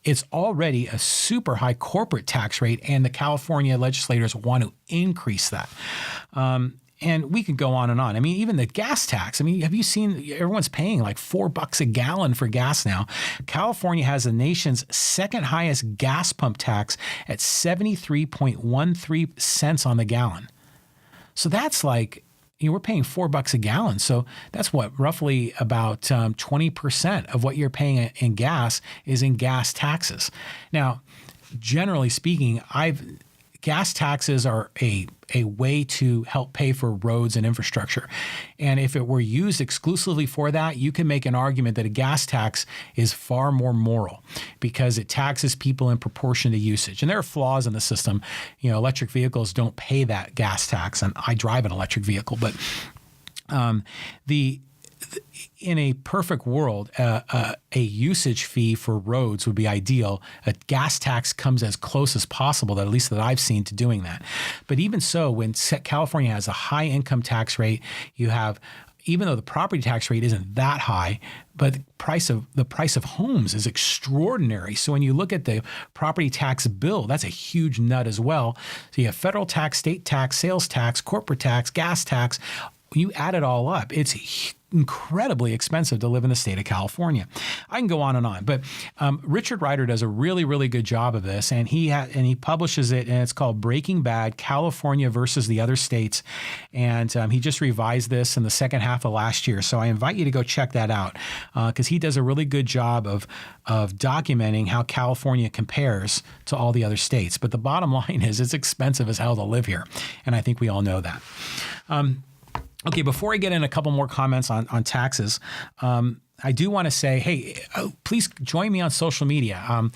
it's already a super high corporate tax rate, and the California legislators want to increase that. And we could go on and on. I mean, even the gas tax. I mean, have you seen, everyone's paying like $4 a gallon for gas now. California has the nation's second highest gas pump tax at 73.13 cents on the gallon. So that's like, we're paying $4 a gallon. So that's what, roughly about 20% of what you're paying in gas is in gas taxes. Now, generally speaking, gas taxes are a way to help pay for roads and infrastructure. And if it were used exclusively for that, you can make an argument that a gas tax is far more moral because it taxes people in proportion to usage. And there are flaws in the system. Electric vehicles don't pay that gas tax, and I drive an electric vehicle. But in a perfect world, a usage fee for roads would be ideal. A gas tax comes as close as possible, at least that I've seen, to doing that. But even so, when California has a high income tax rate, you have, even though the property tax rate isn't that high, but the price of homes is extraordinary. So when you look at the property tax bill, that's a huge nut as well. So you have federal tax, state tax, sales tax, corporate tax, gas tax. When you add it all up, it's incredibly expensive to live in the state of California. I can go on, but Richard Ryder does a really, really good job of this, and he publishes it, and it's called Breaking Bad: California versus the Other States, and he just revised this in the second half of last year. So I invite you to go check that out because he does a really good job of documenting how California compares to all the other states. But the bottom line is it's expensive as hell to live here, and I think we all know that. Okay, before I get in a couple more comments on taxes, I do want to say, hey, please join me on social media.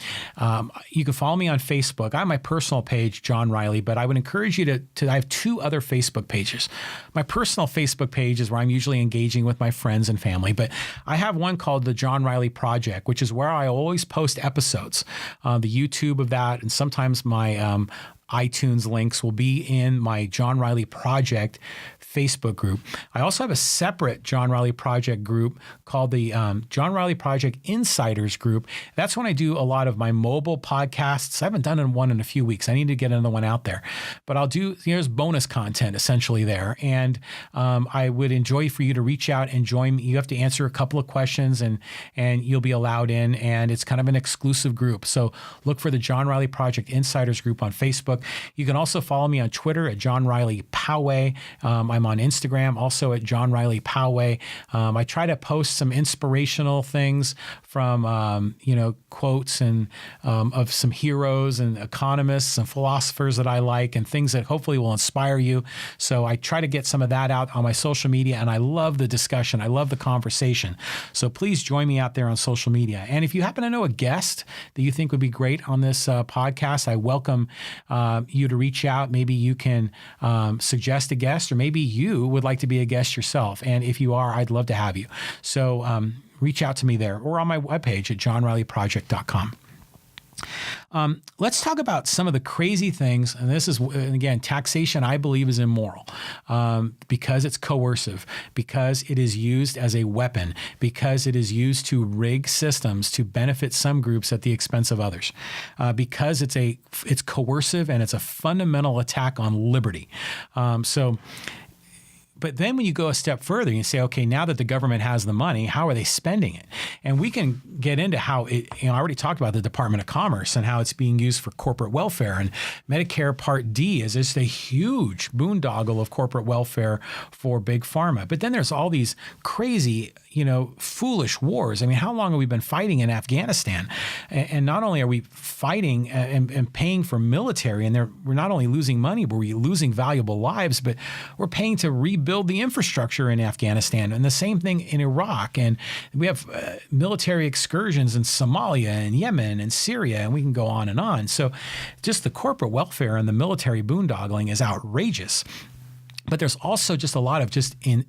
You can follow me on Facebook. I have my personal page, John Riley, but I would encourage you to I have two other Facebook pages. My personal Facebook page is where I'm usually engaging with my friends and family, but I have one called the John Riley Project, which is where I always post episodes. The YouTube of that, and sometimes my iTunes links will be in my John Riley Project Facebook group. I also have a separate John Riley Project group called the John Riley Project Insiders Group. That's when I do a lot of my mobile podcasts. I haven't done one in a few weeks. I need to get another one out there. But I'll do, there's bonus content essentially there. And I would enjoy for you to reach out and join me. You have to answer a couple of questions and you'll be allowed in. And it's kind of an exclusive group. So look for the John Riley Project Insiders Group on Facebook. You can also follow me on Twitter at John Riley Poway. I'm on Instagram also at John Riley Poway. I try to post some inspirational things from, quotes and of some heroes and economists and philosophers that I like and things that hopefully will inspire you. So I try to get some of that out on my social media, and I love the discussion. I love the conversation. So please join me out there on social media. And if you happen to know a guest that you think would be great on this podcast, I welcome you to reach out. Maybe you can suggest a guest, or maybe you would like to be a guest yourself. And if you are, I'd love to have you. So reach out to me there or on my webpage at johnrileyproject.com. Let's talk about some of the crazy things. And this is, again, taxation, I believe, is immoral because it's coercive, because it is used as a weapon, because it is used to rig systems to benefit some groups at the expense of others, because it's coercive and it's a fundamental attack on liberty. But then when you go a step further, you say, okay, now that the government has the money, how are they spending it? And we can get into how it, I already talked about the Department of Commerce and how it's being used for corporate welfare. And Medicare Part D is just a huge boondoggle of corporate welfare for big pharma. But then there's all these crazy, foolish wars. I mean, how long have we been fighting in Afghanistan? And not only are we fighting and paying for military, and we're not only losing money, but we're losing valuable lives, but we're paying to rebuild the infrastructure in Afghanistan, and the same thing in Iraq. And we have military excursions in Somalia and Yemen and Syria, and we can go on and on. So just the corporate welfare and the military boondoggling is outrageous. But there's also just a lot of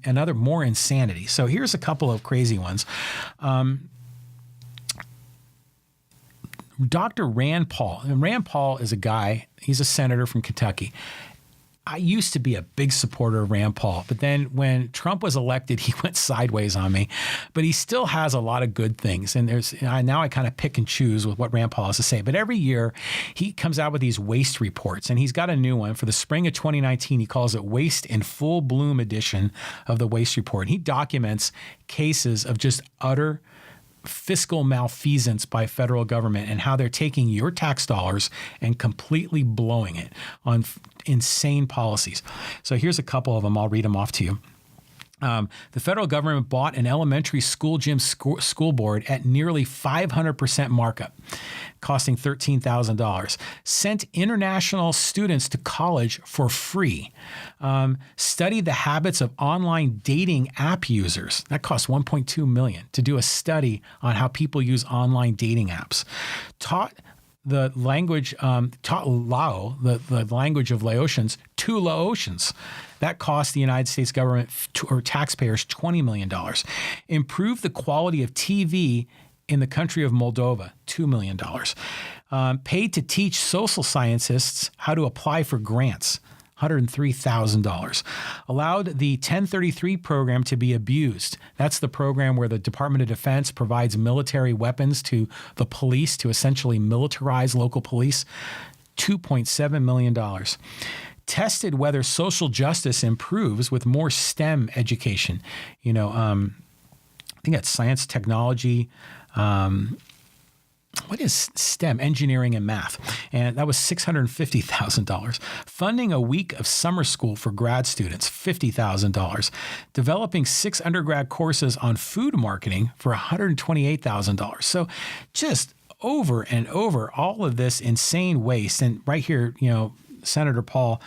another more insanity. So here's a couple of crazy ones. Dr. Rand Paul. And Rand Paul is a guy, he's a senator from Kentucky. I used to be a big supporter of Rand Paul, but then when Trump was elected, he went sideways on me. But he still has a lot of good things. And now I kind of pick and choose with what Rand Paul has to say. But every year he comes out with these waste reports, and he's got a new one for the spring of 2019. He calls it Waste in Full Bloom edition of the Waste Report. And he documents cases of just utter fiscal malfeasance by federal government and how they're taking your tax dollars and completely blowing it on insane policies. So here's a couple of them. I'll read them off to you. The federal government bought an elementary school gym school board at nearly 500% markup, costing $13,000. Sent international students to college for free. Studied the habits of online dating app users. That cost $1.2 million to do a study on how people use online dating apps. Taught the language, Lao, the language of Laotians, to Laotians. That cost the United States government or taxpayers $20 million. Improve the quality of TV in the country of Moldova, $2 million. Paid to teach social scientists how to apply for grants, $103,000. Allowed the 1033 program to be abused. That's the program where the Department of Defense provides military weapons to the police to essentially militarize local police, $2.7 million. Tested whether social justice improves with more STEM education. I think that's science, technology, what is STEM? Engineering and math. And that was $650,000. Funding a week of summer school for grad students, $50,000. Developing 6 undergrad courses on food marketing for $128,000. So just over and over all of this insane waste. And right here, Senator Paul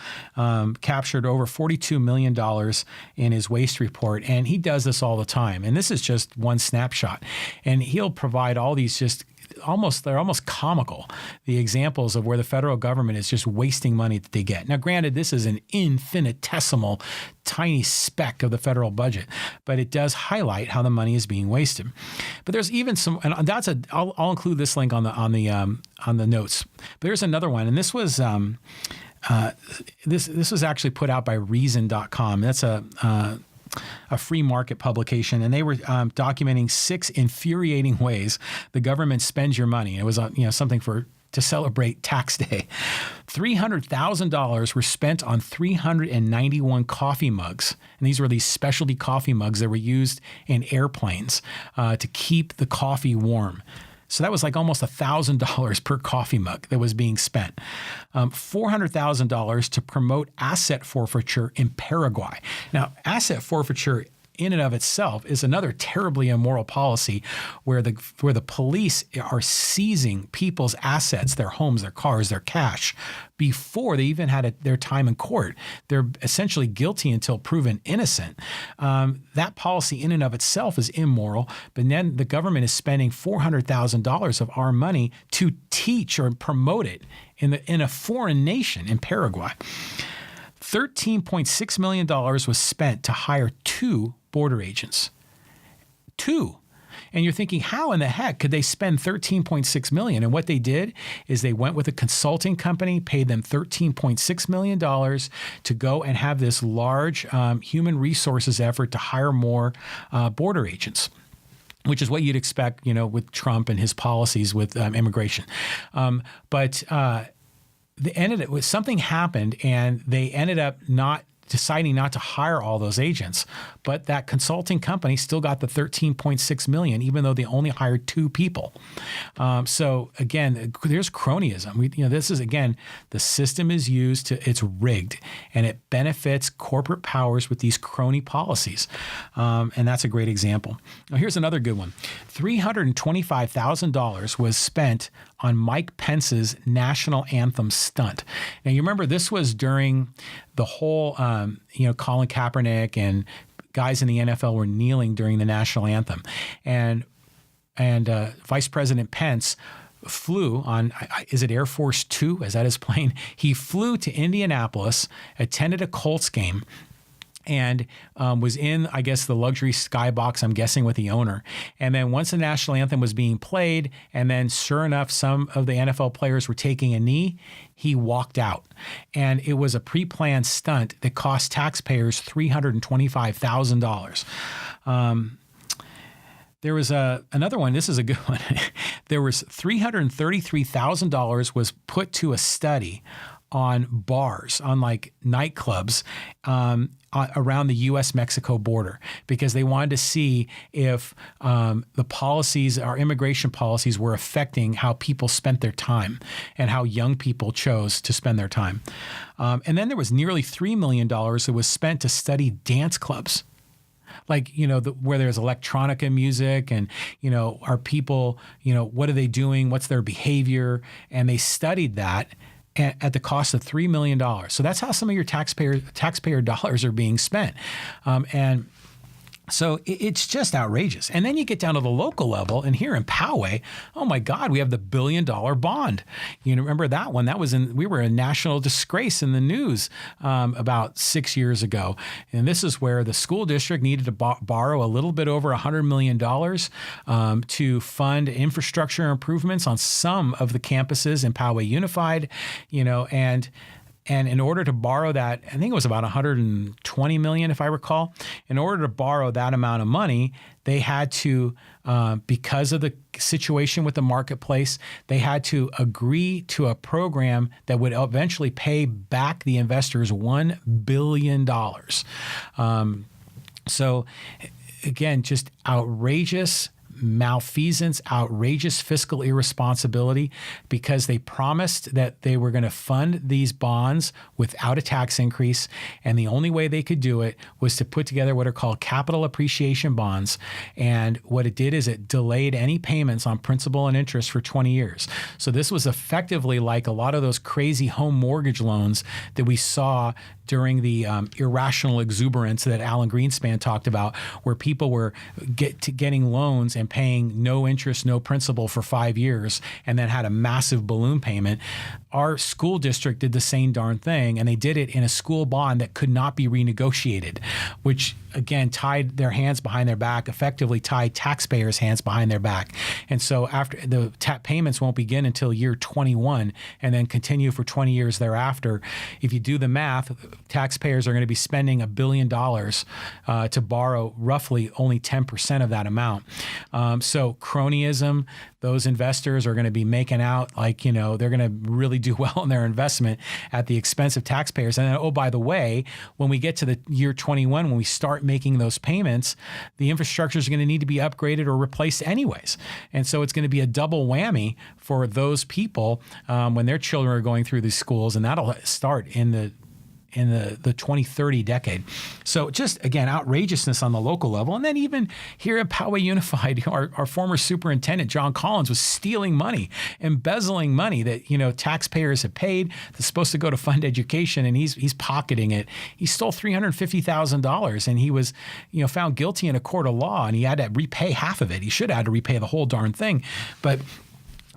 captured over $42 million in his waste report, and he does this all the time. And this is just one snapshot. And he'll provide all these they're almost comical, the examples of where the federal government is just wasting money that they get. Now, granted, this is an infinitesimal, tiny speck of the federal budget, but it does highlight how the money is being wasted. But there's even some, and I'll include this link on the notes. But there's another one, and this was this was actually put out by Reason.com. That's a free market publication, and they were documenting 6 infuriating ways the government spends your money. It was something to celebrate tax day. $300,000 were spent on 391 coffee mugs, and these were these specialty coffee mugs that were used in airplanes to keep the coffee warm. So that was like almost $1,000 per coffee mug that was being spent. $400,000 to promote asset forfeiture in Paraguay. Now, asset forfeiture in and of itself is another terribly immoral policy where the police are seizing people's assets, their homes, their cars, their cash, before they even had their time in court. They're essentially guilty until proven innocent. That policy in and of itself is immoral, but then the government is spending $400,000 of our money to teach or promote it in a foreign nation, in Paraguay. $13.6 million was spent to hire 2 border agents. 2. And you're thinking, how in the heck could they spend $13.6 million? And what they did is they went with a consulting company, paid them $13.6 million to go and have this large human resources effort to hire more border agents, which is what you'd expect, with Trump and his policies with immigration. But something happened, and they ended up deciding not to hire all those agents, but that consulting company still got the $13.6 million, even though they only hired 2 people. So again, there's cronyism. This is, again, the system is it's rigged, and it benefits corporate powers with these crony policies. And that's a great example. Now, here's another good one. $325,000 was spent on Mike Pence's national anthem stunt. Now, you remember this was during the whole, Colin Kaepernick and guys in the NFL were kneeling during the national anthem. And Vice President Pence flew on, is it Air Force Two? Is that his plane? He flew to Indianapolis, attended a Colts game, and was in, I guess, the luxury skybox, I'm guessing, with the owner. And then once the national anthem was being played, and then sure enough, some of the NFL players were taking a knee, he walked out. And it was a pre-planned stunt that cost taxpayers $325,000. There was another one. This is a good one. There was $333,000 was put to a study on bars, on like nightclubs around the U.S.-Mexico border, because they wanted to see if the policies, our immigration policies, were affecting how people spent their time and how young people chose to spend their time. And then there was nearly $3 million that was spent to study dance clubs. Like, where there's electronica music and, are people, what are they doing? What's their behavior? And they studied that at the cost of $3 million. So that's how some of your taxpayer dollars are being spent. And So it's just outrageous. And then you get down to the local level, and here in Poway, oh my God, we have the $1 billion bond. You remember that one? We were a national disgrace in the news about 6 years ago. And this is where the school district needed to borrow a little bit over $100 million to fund infrastructure improvements on some of the campuses in Poway Unified, and in order to borrow that, I think it was about $120 million, if I recall. In order to borrow that amount of money, they had to, because of the situation with the marketplace, they had to agree to a program that would eventually pay back the investors $1 billion. So again, just outrageous malfeasance, outrageous fiscal irresponsibility, because they promised that they were going to fund these bonds without a tax increase. And the only way they could do it was to put together what are called capital appreciation bonds. And what it did is it delayed any payments on principal and interest for 20 years. So this was effectively like a lot of those crazy home mortgage loans that we saw during the irrational exuberance that Alan Greenspan talked about, where people were getting loans and paying no interest, no principal for 5 years, and then had a massive balloon payment. Our school district did the same darn thing, and they did it in a school bond that could not be renegotiated, which again tied their hands behind their back, effectively tied taxpayers' hands behind their back. And so after the payments won't begin until year 21 and then continue for 20 years thereafter. If you do the math, taxpayers are going to be spending $1 billion to borrow roughly only 10% of that amount. So cronyism, those investors are going to be making out like, they're going to really do well in their investment at the expense of taxpayers. And then, oh, by the way, when we get to the year 21, when we start making those payments, the infrastructure is going to need to be upgraded or replaced anyways. And so it's going to be a double whammy for those people when their children are going through these schools, and that'll start in the 2030 decade. So just, again, outrageousness on the local level. And then even here at Poway Unified, our former superintendent, John Collins, was stealing money, embezzling money that, taxpayers have paid that's supposed to go to fund education, and he's pocketing it. He stole $350,000, and he was, found guilty in a court of law, and he had to repay half of it. He should have had to repay the whole darn thing. But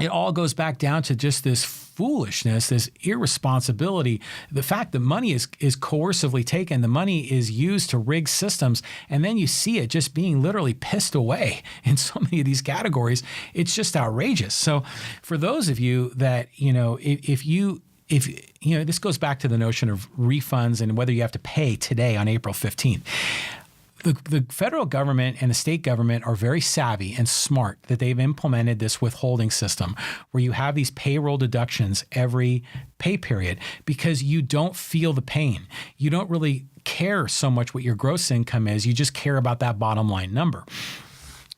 it all goes back down to just this foolishness, this irresponsibility, the fact that money is coercively taken, the money is used to rig systems, and then you see it just being literally pissed away in so many of these categories. It's just outrageous. So for those of you that, if this goes back to the notion of refunds and whether you have to pay today on April 15th. The federal government and the state government are very savvy and smart that they've implemented this withholding system where you have these payroll deductions every pay period because you don't feel the pain. You don't really care so much what your gross income is. You just care about that bottom line number.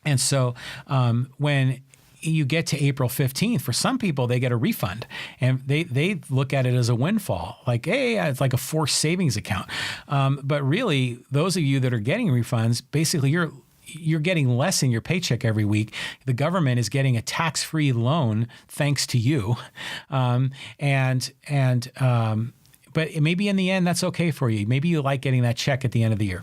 And so when you get to April 15th, for some people, they get a refund, and they look at it as a windfall, like, hey, it's like a forced savings account. But really, those of you that are getting refunds, basically you're getting less in your paycheck every week. The government is getting a tax-free loan thanks to you, but maybe in the end that's okay for you. Maybe you like getting that check at the end of the year,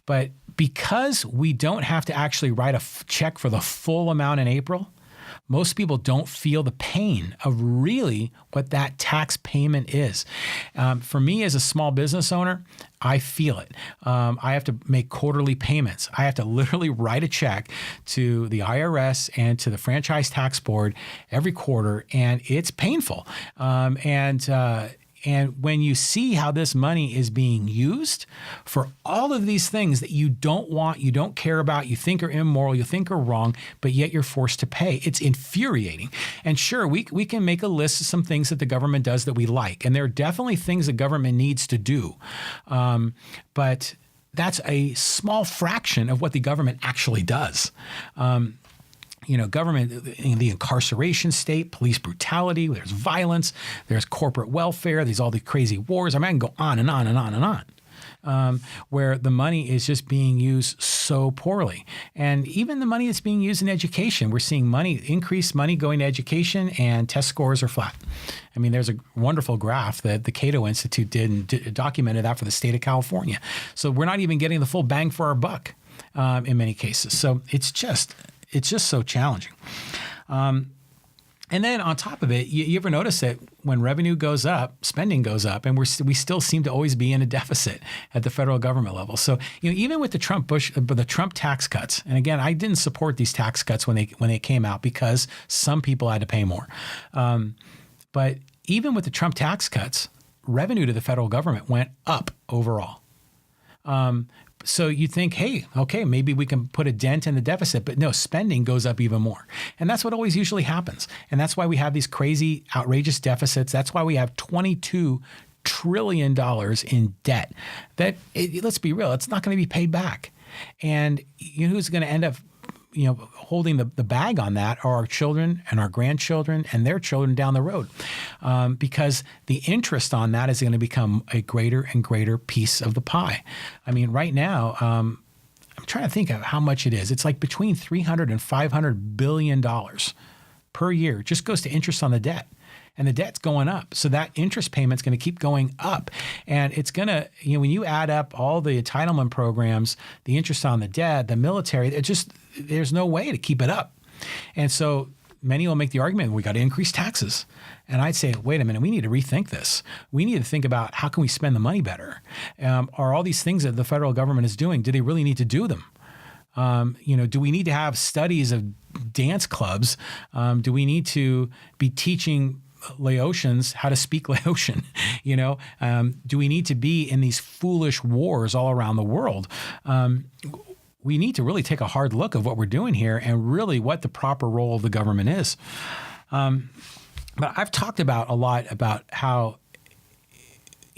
but because we don't have to actually write a check for the full amount in April, most people don't feel the pain of really what that tax payment is. For me as a small business owner, I feel it. I have to make quarterly payments. I have to literally write a check to the IRS and to the Franchise Tax Board every quarter, and it's painful. And when you see how this money is being used for all of these things that you don't want, you don't care about, you think are immoral, you think are wrong, but yet you're forced to pay, it's infuriating. And sure, we can make a list of some things that the government does that we like. And there are definitely things the government needs to do. But that's a small fraction of what the government actually does. Government, the incarceration state, police brutality, there's violence, there's corporate welfare, there's all these crazy wars. I mean, I can go on and on and on and on, where the money is just being used so poorly. And even the money that's being used in education, we're seeing increased money going to education, and test scores are flat. I mean, there's a wonderful graph that the Cato Institute did and documented that for the state of California. So we're not even getting the full bang for our buck. in many cases. So it's just so challenging. And then on top of it, you ever notice that when revenue goes up, spending goes up, and we still seem to always be in a deficit at the federal government level. So even with the Trump tax cuts, and again, I didn't support these tax cuts when they came out because some people had to pay more. But even with the Trump tax cuts, revenue to the federal government went up overall. So you think, hey, okay, maybe we can put a dent in the deficit, but no, spending goes up even more. And that's what always usually happens. And that's why we have these crazy, outrageous deficits. That's why we have $22 trillion in debt that, let's be real, it's not going to be paid back. And who's going to end up holding the bag on that are our children and our grandchildren and their children down the road, because the interest on that is going to become a greater and greater piece of the pie. I mean, right now, I'm trying to think of how much it is. It's like between $300 and $500 billion per year just goes to interest on the debt. And the debt's going up. So that interest payment's going to keep going up. And it's going to, when you add up all the entitlement programs, the interest on the debt, the military, there's no way to keep it up. And so many will make the argument, we got to increase taxes. And I'd say, wait a minute, we need to rethink this. We need to think about how can we spend the money better? Are all these things that the federal government is doing, do they really need to do them? Do we need to have studies of dance clubs? Do we need to be teaching Laotians how to speak Laotian? Do we need to be in these foolish wars all around the world? We need to really take a hard look of what we're doing here and really what the proper role of the government is. But I've talked about a lot about how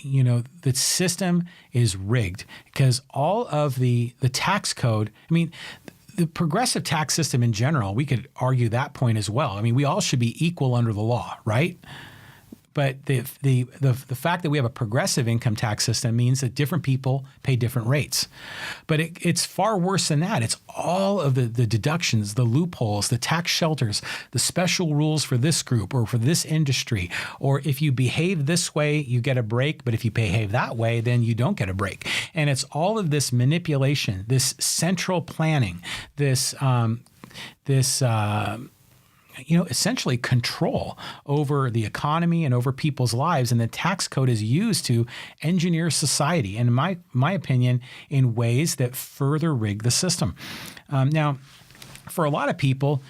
the system is rigged because all of the tax code, the progressive tax system in general, we could argue that point as well. We all should be equal under the law, right? But the fact that we have a progressive income tax system means that different people pay different rates. But it's far worse than that. It's all of the deductions, the loopholes, the tax shelters, the special rules for this group or for this industry. Or if you behave this way, you get a break. But if you behave that way, then you don't get a break. And it's all of this manipulation, this central planning, this essentially control over the economy and over people's lives. And the tax code is used to engineer society, and in my opinion, in ways that further rig the system. Now, for a lot of people,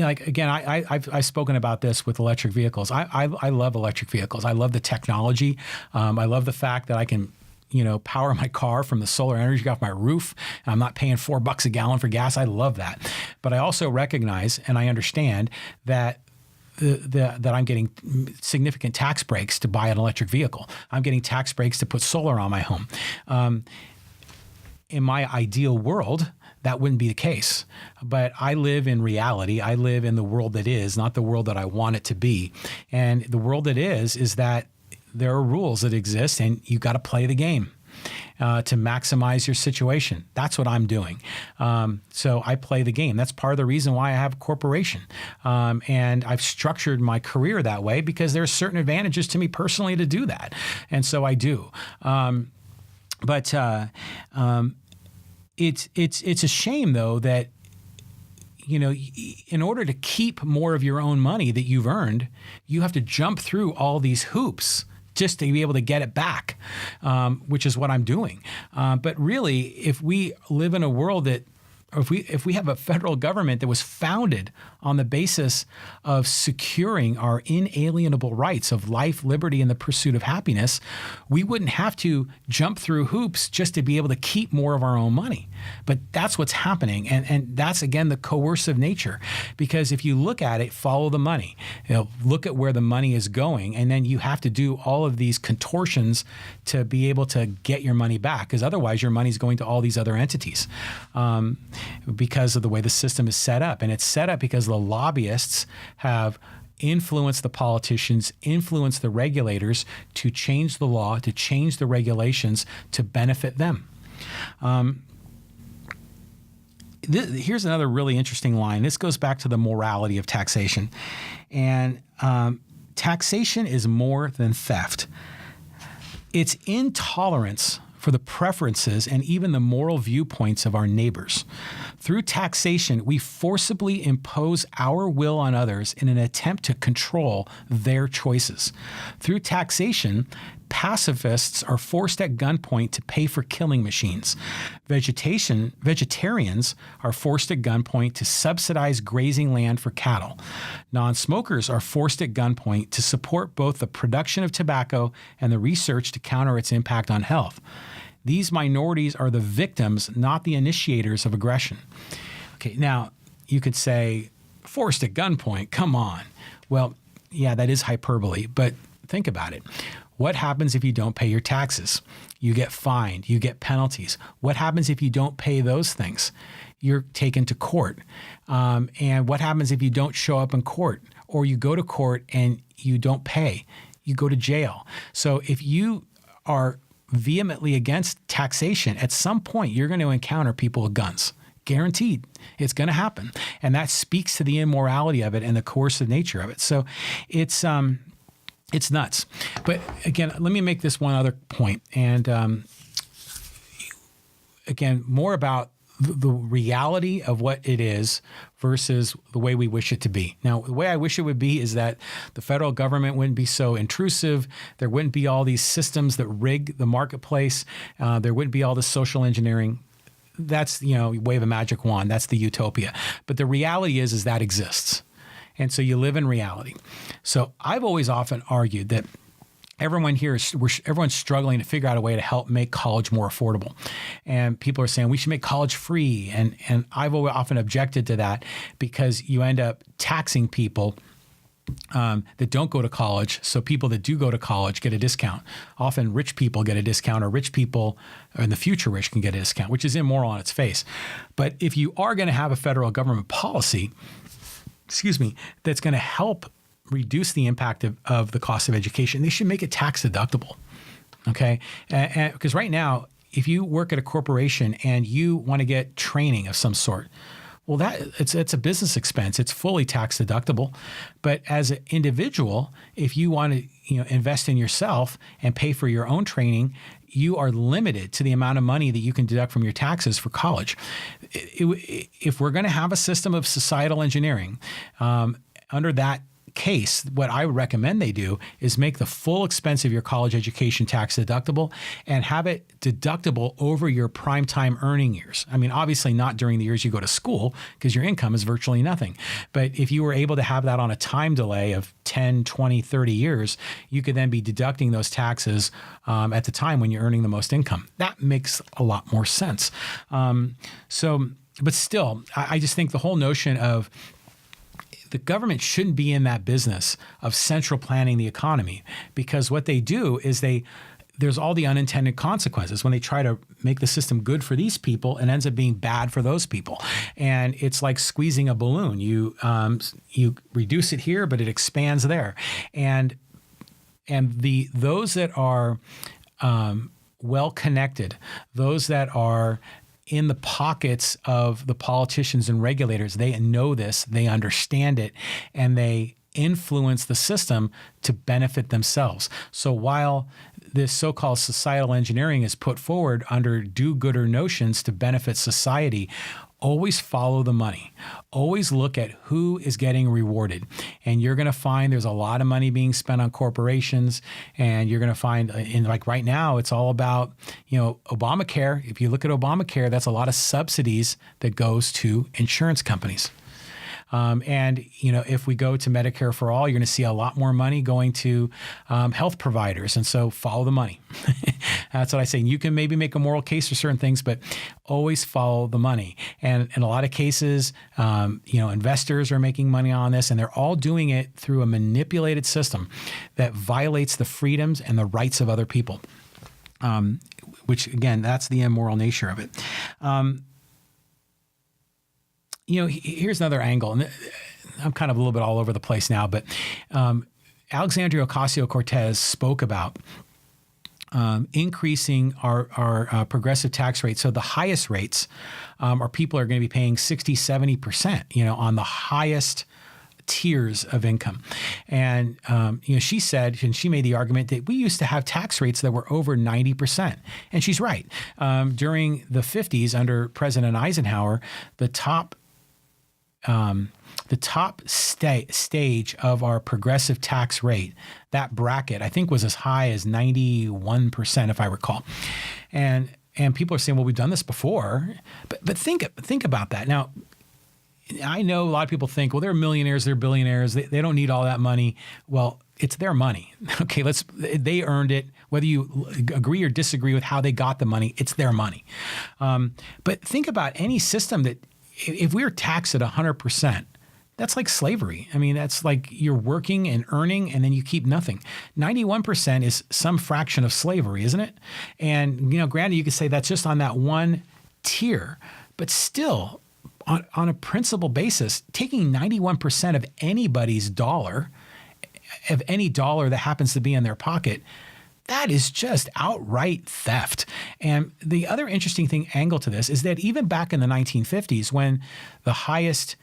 I've spoken about this with electric vehicles. I love electric vehicles. I love the technology. I love the fact that I can power my car from the solar energy off my roof. I'm not paying $4 a gallon for gas. I love that. But I also recognize and I understand that that I'm getting significant tax breaks to buy an electric vehicle. I'm getting tax breaks to put solar on my home. In my ideal world, that wouldn't be the case. But I live in reality. I live in the world that is, not the world that I want it to be. And the world that is that there are rules that exist, and you got to play the game to maximize your situation. That's what I'm doing. So I play the game. That's part of the reason why I have a corporation. And I've structured my career that way because there's certain advantages to me personally to do that. And so I do. But it's a shame, though, that in order to keep more of your own money that you've earned, you have to jump through all these hoops just to be able to get it back, which is what I'm doing. But really, if we live in a world that, or if we have a federal government that was founded on the basis of securing our inalienable rights of life, liberty, and the pursuit of happiness, we wouldn't have to jump through hoops just to be able to keep more of our own money. But that's what's happening. And that's, again, the coercive nature. Because if you look at it, follow the money. Look at where the money is going. And then you have to do all of these contortions to be able to get your money back. Because otherwise, your money's going to all these other entities. Because of the way the system is set up. And it's set up because the lobbyists have influenced the politicians, influenced the regulators to change the law, to change the regulations to benefit them. Here's another really interesting line. This goes back to the morality of taxation. And taxation is more than theft. It's intolerance for the preferences and even the moral viewpoints of our neighbors. Through taxation, we forcibly impose our will on others in an attempt to control their choices. Through taxation, pacifists are forced at gunpoint to pay for killing machines. Vegetarians are forced at gunpoint to subsidize grazing land for cattle. Non-smokers are forced at gunpoint to support both the production of tobacco and the research to counter its impact on health. These minorities are the victims, not the initiators of aggression. Okay, now you could say, forced at gunpoint, come on. Well, yeah, that is hyperbole, but think about it. What happens if you don't pay your taxes? You get fined, you get penalties. What happens if you don't pay those things? You're taken to court. And what happens if you don't show up in court, or you go to court and you don't pay? You go to jail. So if you are vehemently against taxation, at some point you're going to encounter people with guns. Guaranteed. It's going to happen. And that speaks to the immorality of it and the coercive nature of it. So it's nuts. But again, let me make this one other point. And again, more about the reality of what it is versus the way we wish it to be. Now, the way I wish it would be is that the federal government wouldn't be so intrusive. There wouldn't be all these systems that rig the marketplace. There wouldn't be all this social engineering. That's, you wave a magic wand. That's the utopia. But the reality is that exists. And so you live in reality. So I've always often argued that everyone's struggling to figure out a way to help make college more affordable. And people are saying we should make college free. And I've often objected to that because you end up taxing people that don't go to college. So people that do go to college get a discount. Often rich people get a discount, or rich people, or in the future rich, can get a discount, which is immoral on its face. But if you are going to have a federal government policy, that's going to help reduce the impact of the cost of education, they should make it tax deductible. Okay? Because right now, if you work at a corporation and you want to get training of some sort, well, it's a business expense. It's fully tax deductible. But as an individual, if you want to invest in yourself and pay for your own training, you are limited to the amount of money that you can deduct from your taxes for college. If we're going to have a system of societal engineering, under that case, what I would recommend they do is make the full expense of your college education tax deductible and have it deductible over your prime time earning years. I mean, obviously not during the years you go to school because your income is virtually nothing. But if you were able to have that on a time delay of 10, 20, 30 years, you could then be deducting those taxes at the time when you're earning the most income. That makes a lot more sense. But still, I just think the whole notion of the government shouldn't be in that business of central planning the economy, because what they do is there's all the unintended consequences. When they try to make the system good for these people, it ends up being bad for those people. And it's like squeezing a balloon. You reduce it here, but it expands there. And those that are well connected, those that are in the pockets of the politicians and regulators, they know this, they understand it, and they influence the system to benefit themselves. So while this so-called societal engineering is put forward under do-gooder notions to benefit society, always follow the money. Always look at who is getting rewarded. And you're going to find there's a lot of money being spent on corporations. And you're going to find, like right now, it's all about, Obamacare. If you look at Obamacare, that's a lot of subsidies that goes to insurance companies. If we go to Medicare for All, you're going to see a lot more money going to health providers. And so follow the money. That's what I say. You can maybe make a moral case for certain things, but always follow the money. And in a lot of cases, investors are making money on this, and they're all doing it through a manipulated system that violates the freedoms and the rights of other people, which, again, that's the immoral nature of it. Here's another angle, and I'm kind of a little bit all over the place now, but Alexandria Ocasio-Cortez spoke about increasing our progressive tax rate. So the highest rates are people are going to be paying 60, 70%, on the highest tiers of income. And, she said, and she made the argument that we used to have tax rates that were over 90%. And she's right. During the 50s, under President Eisenhower, the top stage of our progressive tax rate, that bracket, I think was as high as 91%, if I recall. And people are saying, well, we've done this before. But think about that. Now, I know a lot of people think, well, they're millionaires, they're billionaires, they don't need all that money. Well, it's their money. Okay, they earned it. Whether you agree or disagree with how they got the money, it's their money. But think about any system that, if we were taxed at 100%, that's like slavery. I mean, that's like you're working and earning and then you keep nothing. 91% is some fraction of slavery, isn't it? And, granted, you could say that's just on that one tier, but still, on a principal basis, taking 91% of anybody's dollar, of any dollar that happens to be in their pocket, that is just outright theft. And the other interesting angle to this is that even back in the 1950s, when the highest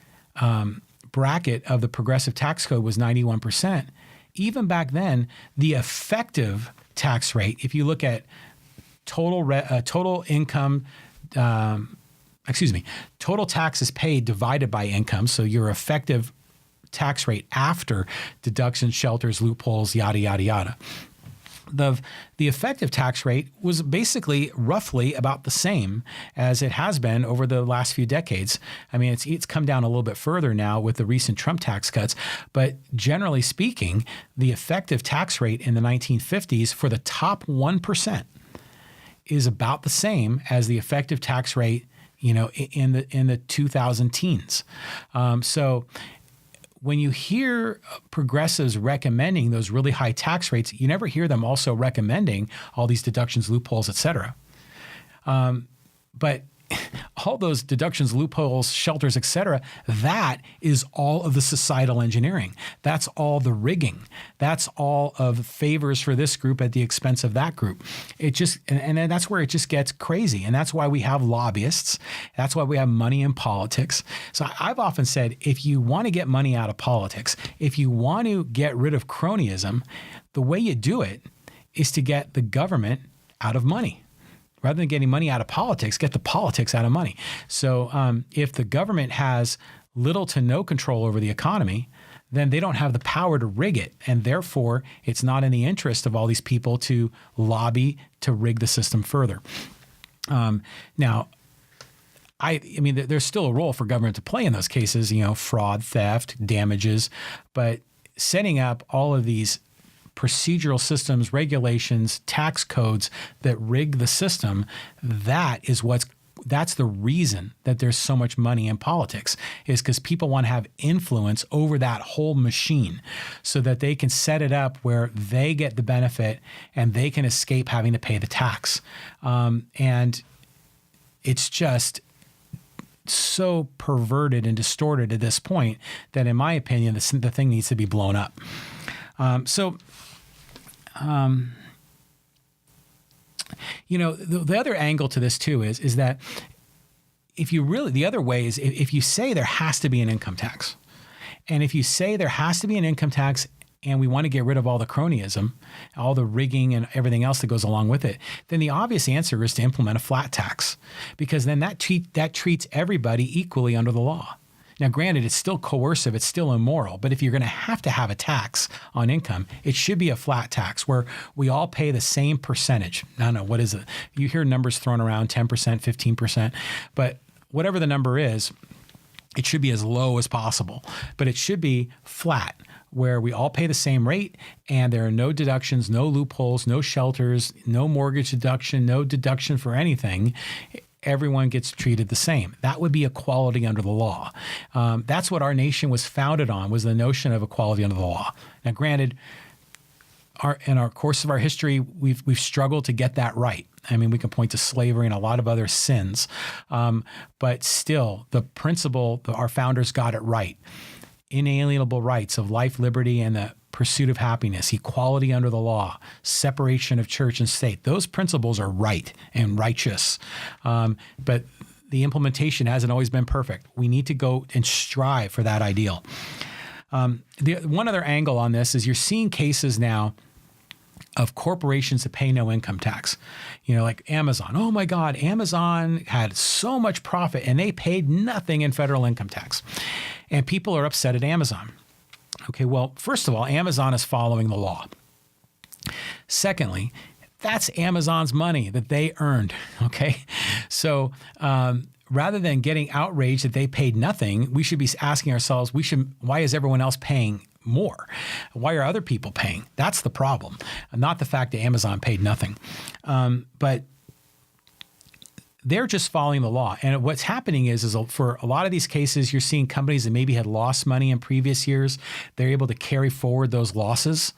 bracket of the progressive tax code was 91%, even back then, the effective tax rate, if you look at total income, total taxes paid divided by income, so your effective tax rate after deductions, shelters, loopholes, yada, yada, yada. The effective tax rate was basically roughly about the same as it has been over the last few decades. I mean, it's come down a little bit further now with the recent Trump tax cuts, but generally speaking, the effective tax rate in the 1950s for the top 1% is about the same as the effective tax rate, in the 2000 teens. So when you hear progressives recommending those really high tax rates, you never hear them also recommending all these deductions, loopholes, et cetera. But all those deductions, loopholes, shelters, et cetera, that is all of the societal engineering. That's all the rigging. That's all of favors for this group at the expense of that group. And that's where it just gets crazy. And that's why we have lobbyists. That's why we have money in politics. So I've often said, if you want to get money out of politics, if you want to get rid of cronyism, the way you do it is to get the government out of money. Rather than getting money out of politics, get the politics out of money. So if the government has little to no control over the economy, then they don't have the power to rig it. And therefore, it's not in the interest of all these people to lobby to rig the system further. Now, I mean, there's still a role for government to play in those cases, fraud, theft, damages. But setting up all of these procedural systems, regulations, tax codes that rig the system, that's the reason that there's so much money in politics, is because people want to have influence over that whole machine so that they can set it up where they get the benefit and they can escape having to pay the tax. And it's just so perverted and distorted at this point that, in my opinion, the thing needs to be blown up. The other angle to this too is that the other way is if you say there has to be an income tax, and if you say there has to be an income tax and we want to get rid of all the cronyism, all the rigging and everything else that goes along with it, then the obvious answer is to implement a flat tax, because then that treats everybody equally under the law. Now, granted, it's still coercive, it's still immoral, but if you're going to have a tax on income, it should be a flat tax where we all pay the same percentage. I don't know, what is it? You hear numbers thrown around, 10%, 15%, but whatever the number is, it should be as low as possible, but it should be flat, where we all pay the same rate and there are no deductions, no loopholes, no shelters, no mortgage deduction, no deduction for anything. Everyone gets treated the same. That would be equality under the law. That's what our nation was founded on, was the notion of equality under the law. Now, granted, in our course of our history, we've struggled to get that right. I mean, we can point to slavery and a lot of other sins, but still, the principle, our founders got it right. Inalienable rights of life, liberty, and the pursuit of happiness, equality under the law, separation of church and state. Those principles are right and righteous. But the implementation hasn't always been perfect. We need to go and strive for that ideal. The one other angle on this is you're seeing cases now of corporations that pay no income tax. Like Amazon. Oh my God, Amazon had so much profit and they paid nothing in federal income tax. And people are upset at Amazon. Okay, well, first of all, Amazon is following the law. Secondly, that's Amazon's money that they earned. Okay, so rather than getting outraged that they paid nothing, we should be asking ourselves, why is everyone else paying more? Why are other people paying? That's the problem, not the fact that Amazon paid nothing. But they're just following the law. And what's happening is for a lot of these cases, you're seeing companies that maybe had lost money in previous years. They're able to carry forward those losses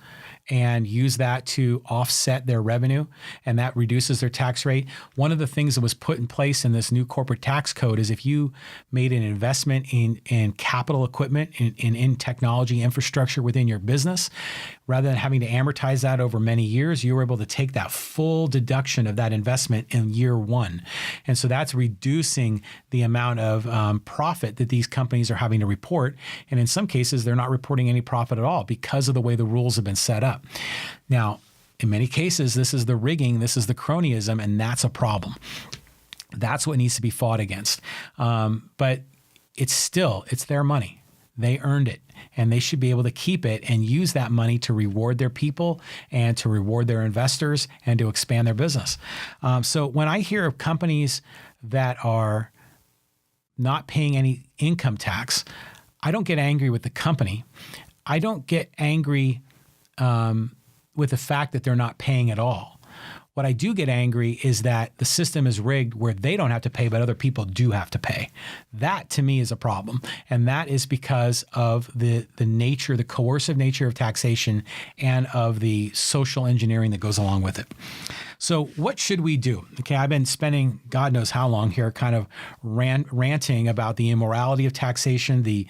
and use that to offset their revenue, and that reduces their tax rate. One of the things that was put in place in this new corporate tax code is if you made an investment in capital equipment, in technology infrastructure within your business, rather than having to amortize that over many years, you were able to take that full deduction of that investment in year one. And so that's reducing the amount of profit that these companies are having to report. And in some cases, they're not reporting any profit at all because of the way the rules have been set up. Now, in many cases, this is the rigging, this is the cronyism, and that's a problem. That's what needs to be fought against. But it's their money. They earned it, and they should be able to keep it and use that money to reward their people and to reward their investors and to expand their business. So when I hear of companies that are not paying any income tax, I don't get angry with the company. I don't get angry with the fact that they're not paying at all. What I do get angry is that the system is rigged where they don't have to pay, but other people do have to pay. That to me is a problem. And that is because of the nature, the coercive nature of taxation and of the social engineering that goes along with it. So what should we do? Okay, I've been spending God knows how long here kind of ranting about the immorality of taxation, the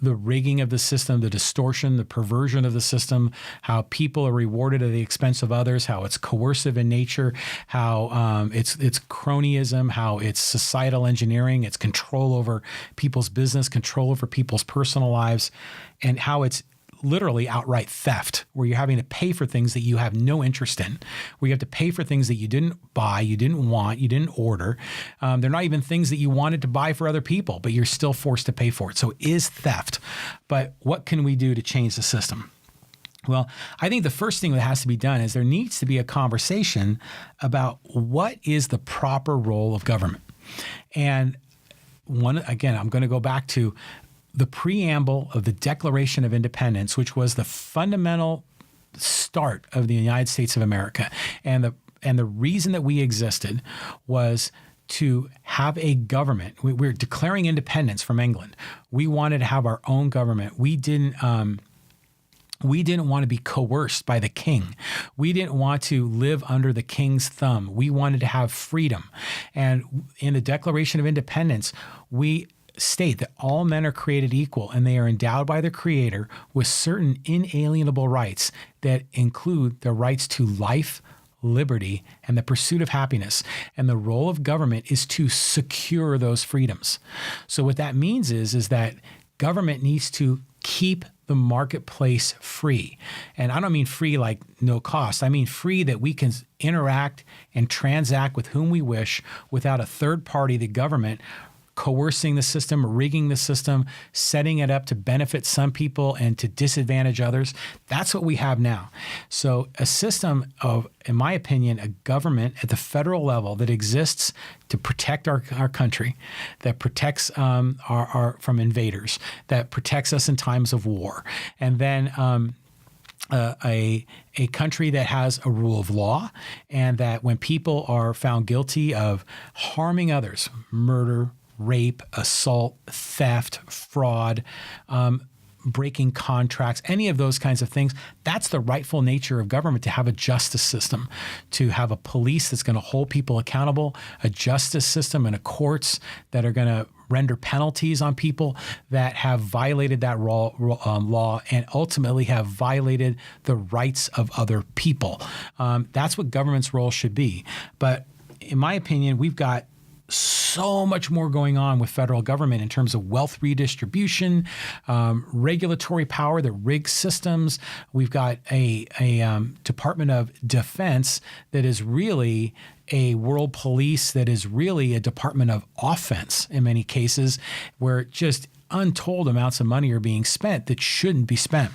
rigging of the system, the distortion, the perversion of the system, how people are rewarded at the expense of others, how it's coercive in nature, how it's cronyism, how it's societal engineering, it's control over people's business, control over people's personal lives, and how it's literally outright theft, where you're having to pay for things that you have no interest in, where you have to pay for things that you didn't buy, you didn't want, you didn't order. They're not even things that you wanted to buy for other people, but you're still forced to pay for it. So it is theft. But what can we do to change the system? Well, I think the first thing that has to be done is there needs to be a conversation about what is the proper role of government. And again, I'm going to go back to the preamble of the Declaration of Independence, which was the fundamental start of the United States of America. And the reason that we existed was to have a government. We're declaring independence from England. We wanted to have our own government. We didn't want to be coerced by the king. We didn't want to live under the king's thumb. We wanted to have freedom. And in the Declaration of Independence, we state that all men are created equal and they are endowed by the Creator with certain inalienable rights that include the rights to life, liberty, and the pursuit of happiness. And the role of government is to secure those freedoms. So what that means is that government needs to keep the marketplace free. And I don't mean free like no cost. I mean free that we can interact and transact with whom we wish without a third party, the government, coercing the system, rigging the system, setting it up to benefit some people and to disadvantage others. That's what we have now. So a system of, in my opinion, a government at the federal level that exists to protect our country, that protects our from invaders, that protects us in times of war, and then a country that has a rule of law, and that when people are found guilty of harming others, murder, rape, assault, theft, fraud, breaking contracts, any of those kinds of things, that's the rightful nature of government, to have a justice system, to have a police that's going to hold people accountable, a justice system and a courts that are going to render penalties on people that have violated that law and ultimately have violated the rights of other people. That's what government's role should be. But in my opinion, we've got so much more going on with federal government in terms of wealth redistribution, regulatory power that rigs systems. We've got a Department of Defense that is really a world police that is really a Department of Offense in many cases, where just untold amounts of money are being spent that shouldn't be spent.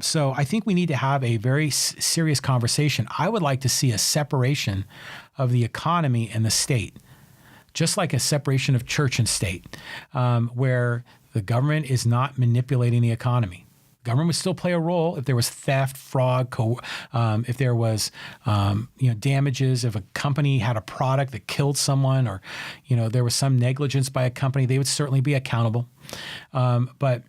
So I think we need to have a very serious conversation. I would like to see a separation of the economy and the state, just like a separation of church and state, where the government is not manipulating the economy. Government would still play a role if there was theft, fraud, if there was damages, if a company had a product that killed someone, or there was some negligence by a company, they would certainly be accountable. But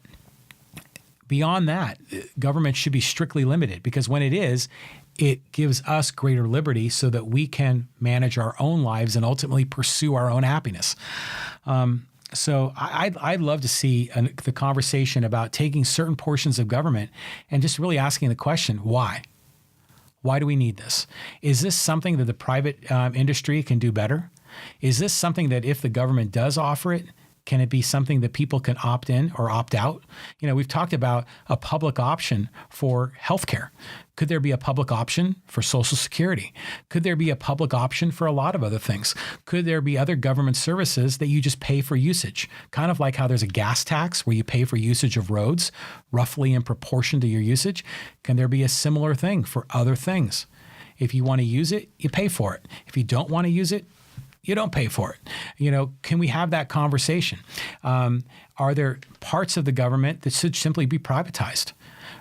beyond that, government should be strictly limited, because when it is, it gives us greater liberty so that we can manage our own lives and ultimately pursue our own happiness. So I'd love to see the conversation about taking certain portions of government and just really asking the question, why? Why do we need this? Is this something that the private industry can do better? Is this something that if the government does offer it, can it be something that people can opt in or opt out? We've talked about a public option for healthcare. Could there be a public option for Social Security? Could there be a public option for a lot of other things? Could there be other government services that you just pay for usage? Kind of like how there's a gas tax where you pay for usage of roads, roughly in proportion to your usage. Can there be a similar thing for other things? If you want to use it, you pay for it. If you don't want to use it, you don't pay for it. Can we have that conversation? Are there parts of the government that should simply be privatized?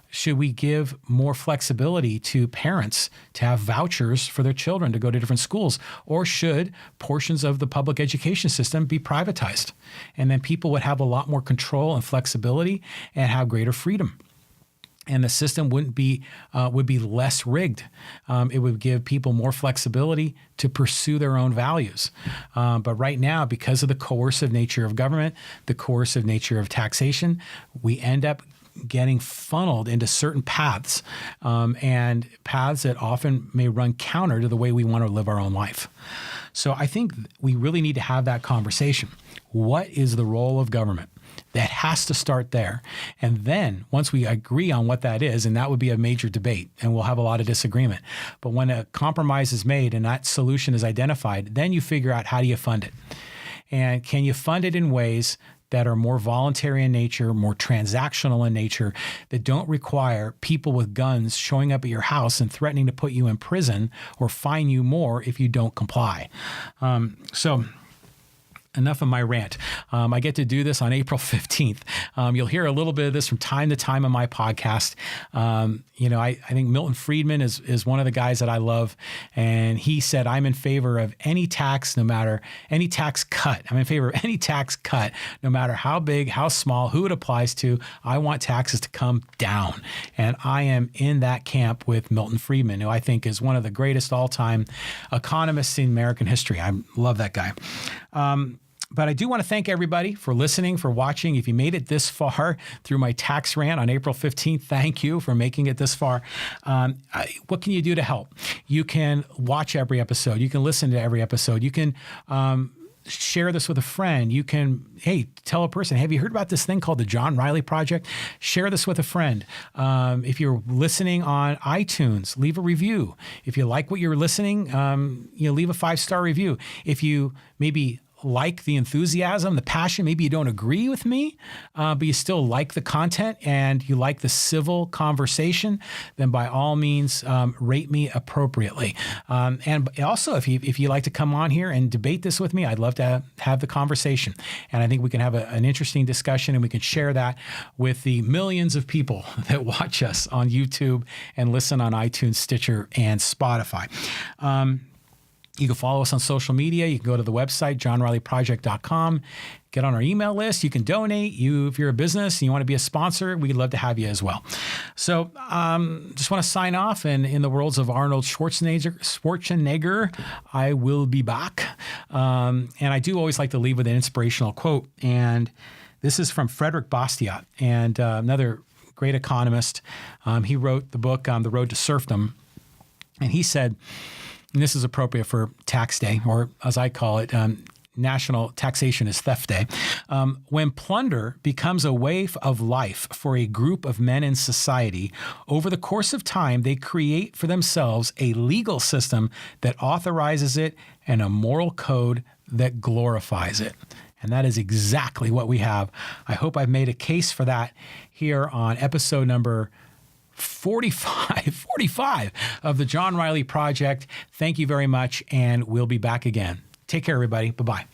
Should we give more flexibility to parents to have vouchers for their children to go to different schools? Or should portions of the public education system be privatized? And then people would have a lot more control and flexibility and have greater freedom. And the system would be less rigged. It would give people more flexibility to pursue their own values. But right now, because of the coercive nature of government, the coercive nature of taxation, we end up getting funneled into certain paths, and paths that often may run counter to the way we want to live our own life. So I think we really need to have that conversation. What is the role of government? That has to start there. And then once we agree on what that is, and that would be a major debate, and we'll have a lot of disagreement. But when a compromise is made and that solution is identified, then you figure out, how do you fund it? And can you fund it in ways that are more voluntary in nature, more transactional in nature, that don't require people with guns showing up at your house and threatening to put you in prison or fine you more if you don't comply? So enough of my rant. I get to do this on April 15th. You'll hear a little bit of this from time to time on my podcast. I think Milton Friedman is one of the guys that I love. And he said, I'm in favor of any tax, any tax cut. I'm in favor of any tax cut, no matter how big, how small, who it applies to. I want taxes to come down. And I am in that camp with Milton Friedman, who I think is one of the greatest all-time economists in American history. I love that guy. But I do want to thank everybody for listening, for watching. If you made it this far through my tax rant on April 15th, thank you for making it this far. What can you do to help? You can watch every episode. You can listen to every episode. You can share this with a friend. You can, tell a person, have you heard about this thing called the John Riley Project? Share this with a friend. If you're listening on iTunes, leave a review. If you like what you're listening, leave a 5-star review. If you maybe like the enthusiasm, the passion, maybe you don't agree with me, but you still like the content and you like the civil conversation, then by all means, rate me appropriately. And also, if you like to come on here and debate this with me, I'd love to have the conversation. And I think we can have an interesting discussion, and we can share that with the millions of people that watch us on YouTube and listen on iTunes, Stitcher, and Spotify. You can follow us on social media. You can go to the website, johnrileyproject.com, get on our email list. You can donate. If you're a business and you want to be a sponsor, we'd love to have you as well. So just want to sign off. And in the words of Arnold Schwarzenegger, I will be back. And I do always like to leave with an inspirational quote. And this is from Frederick Bastiat, and another great economist. He wrote the book, The Road to Serfdom. And he said, and this is appropriate for tax day, or as I call it, National Taxation-is-Theft Day. When plunder becomes a way of life for a group of men in society, over the course of time, they create for themselves a legal system that authorizes it and a moral code that glorifies it. And that is exactly what we have. I hope I've made a case for that here on episode number 45 of the John Riley Project. Thank you very much, and we'll be back again. Take care, everybody. Bye-bye.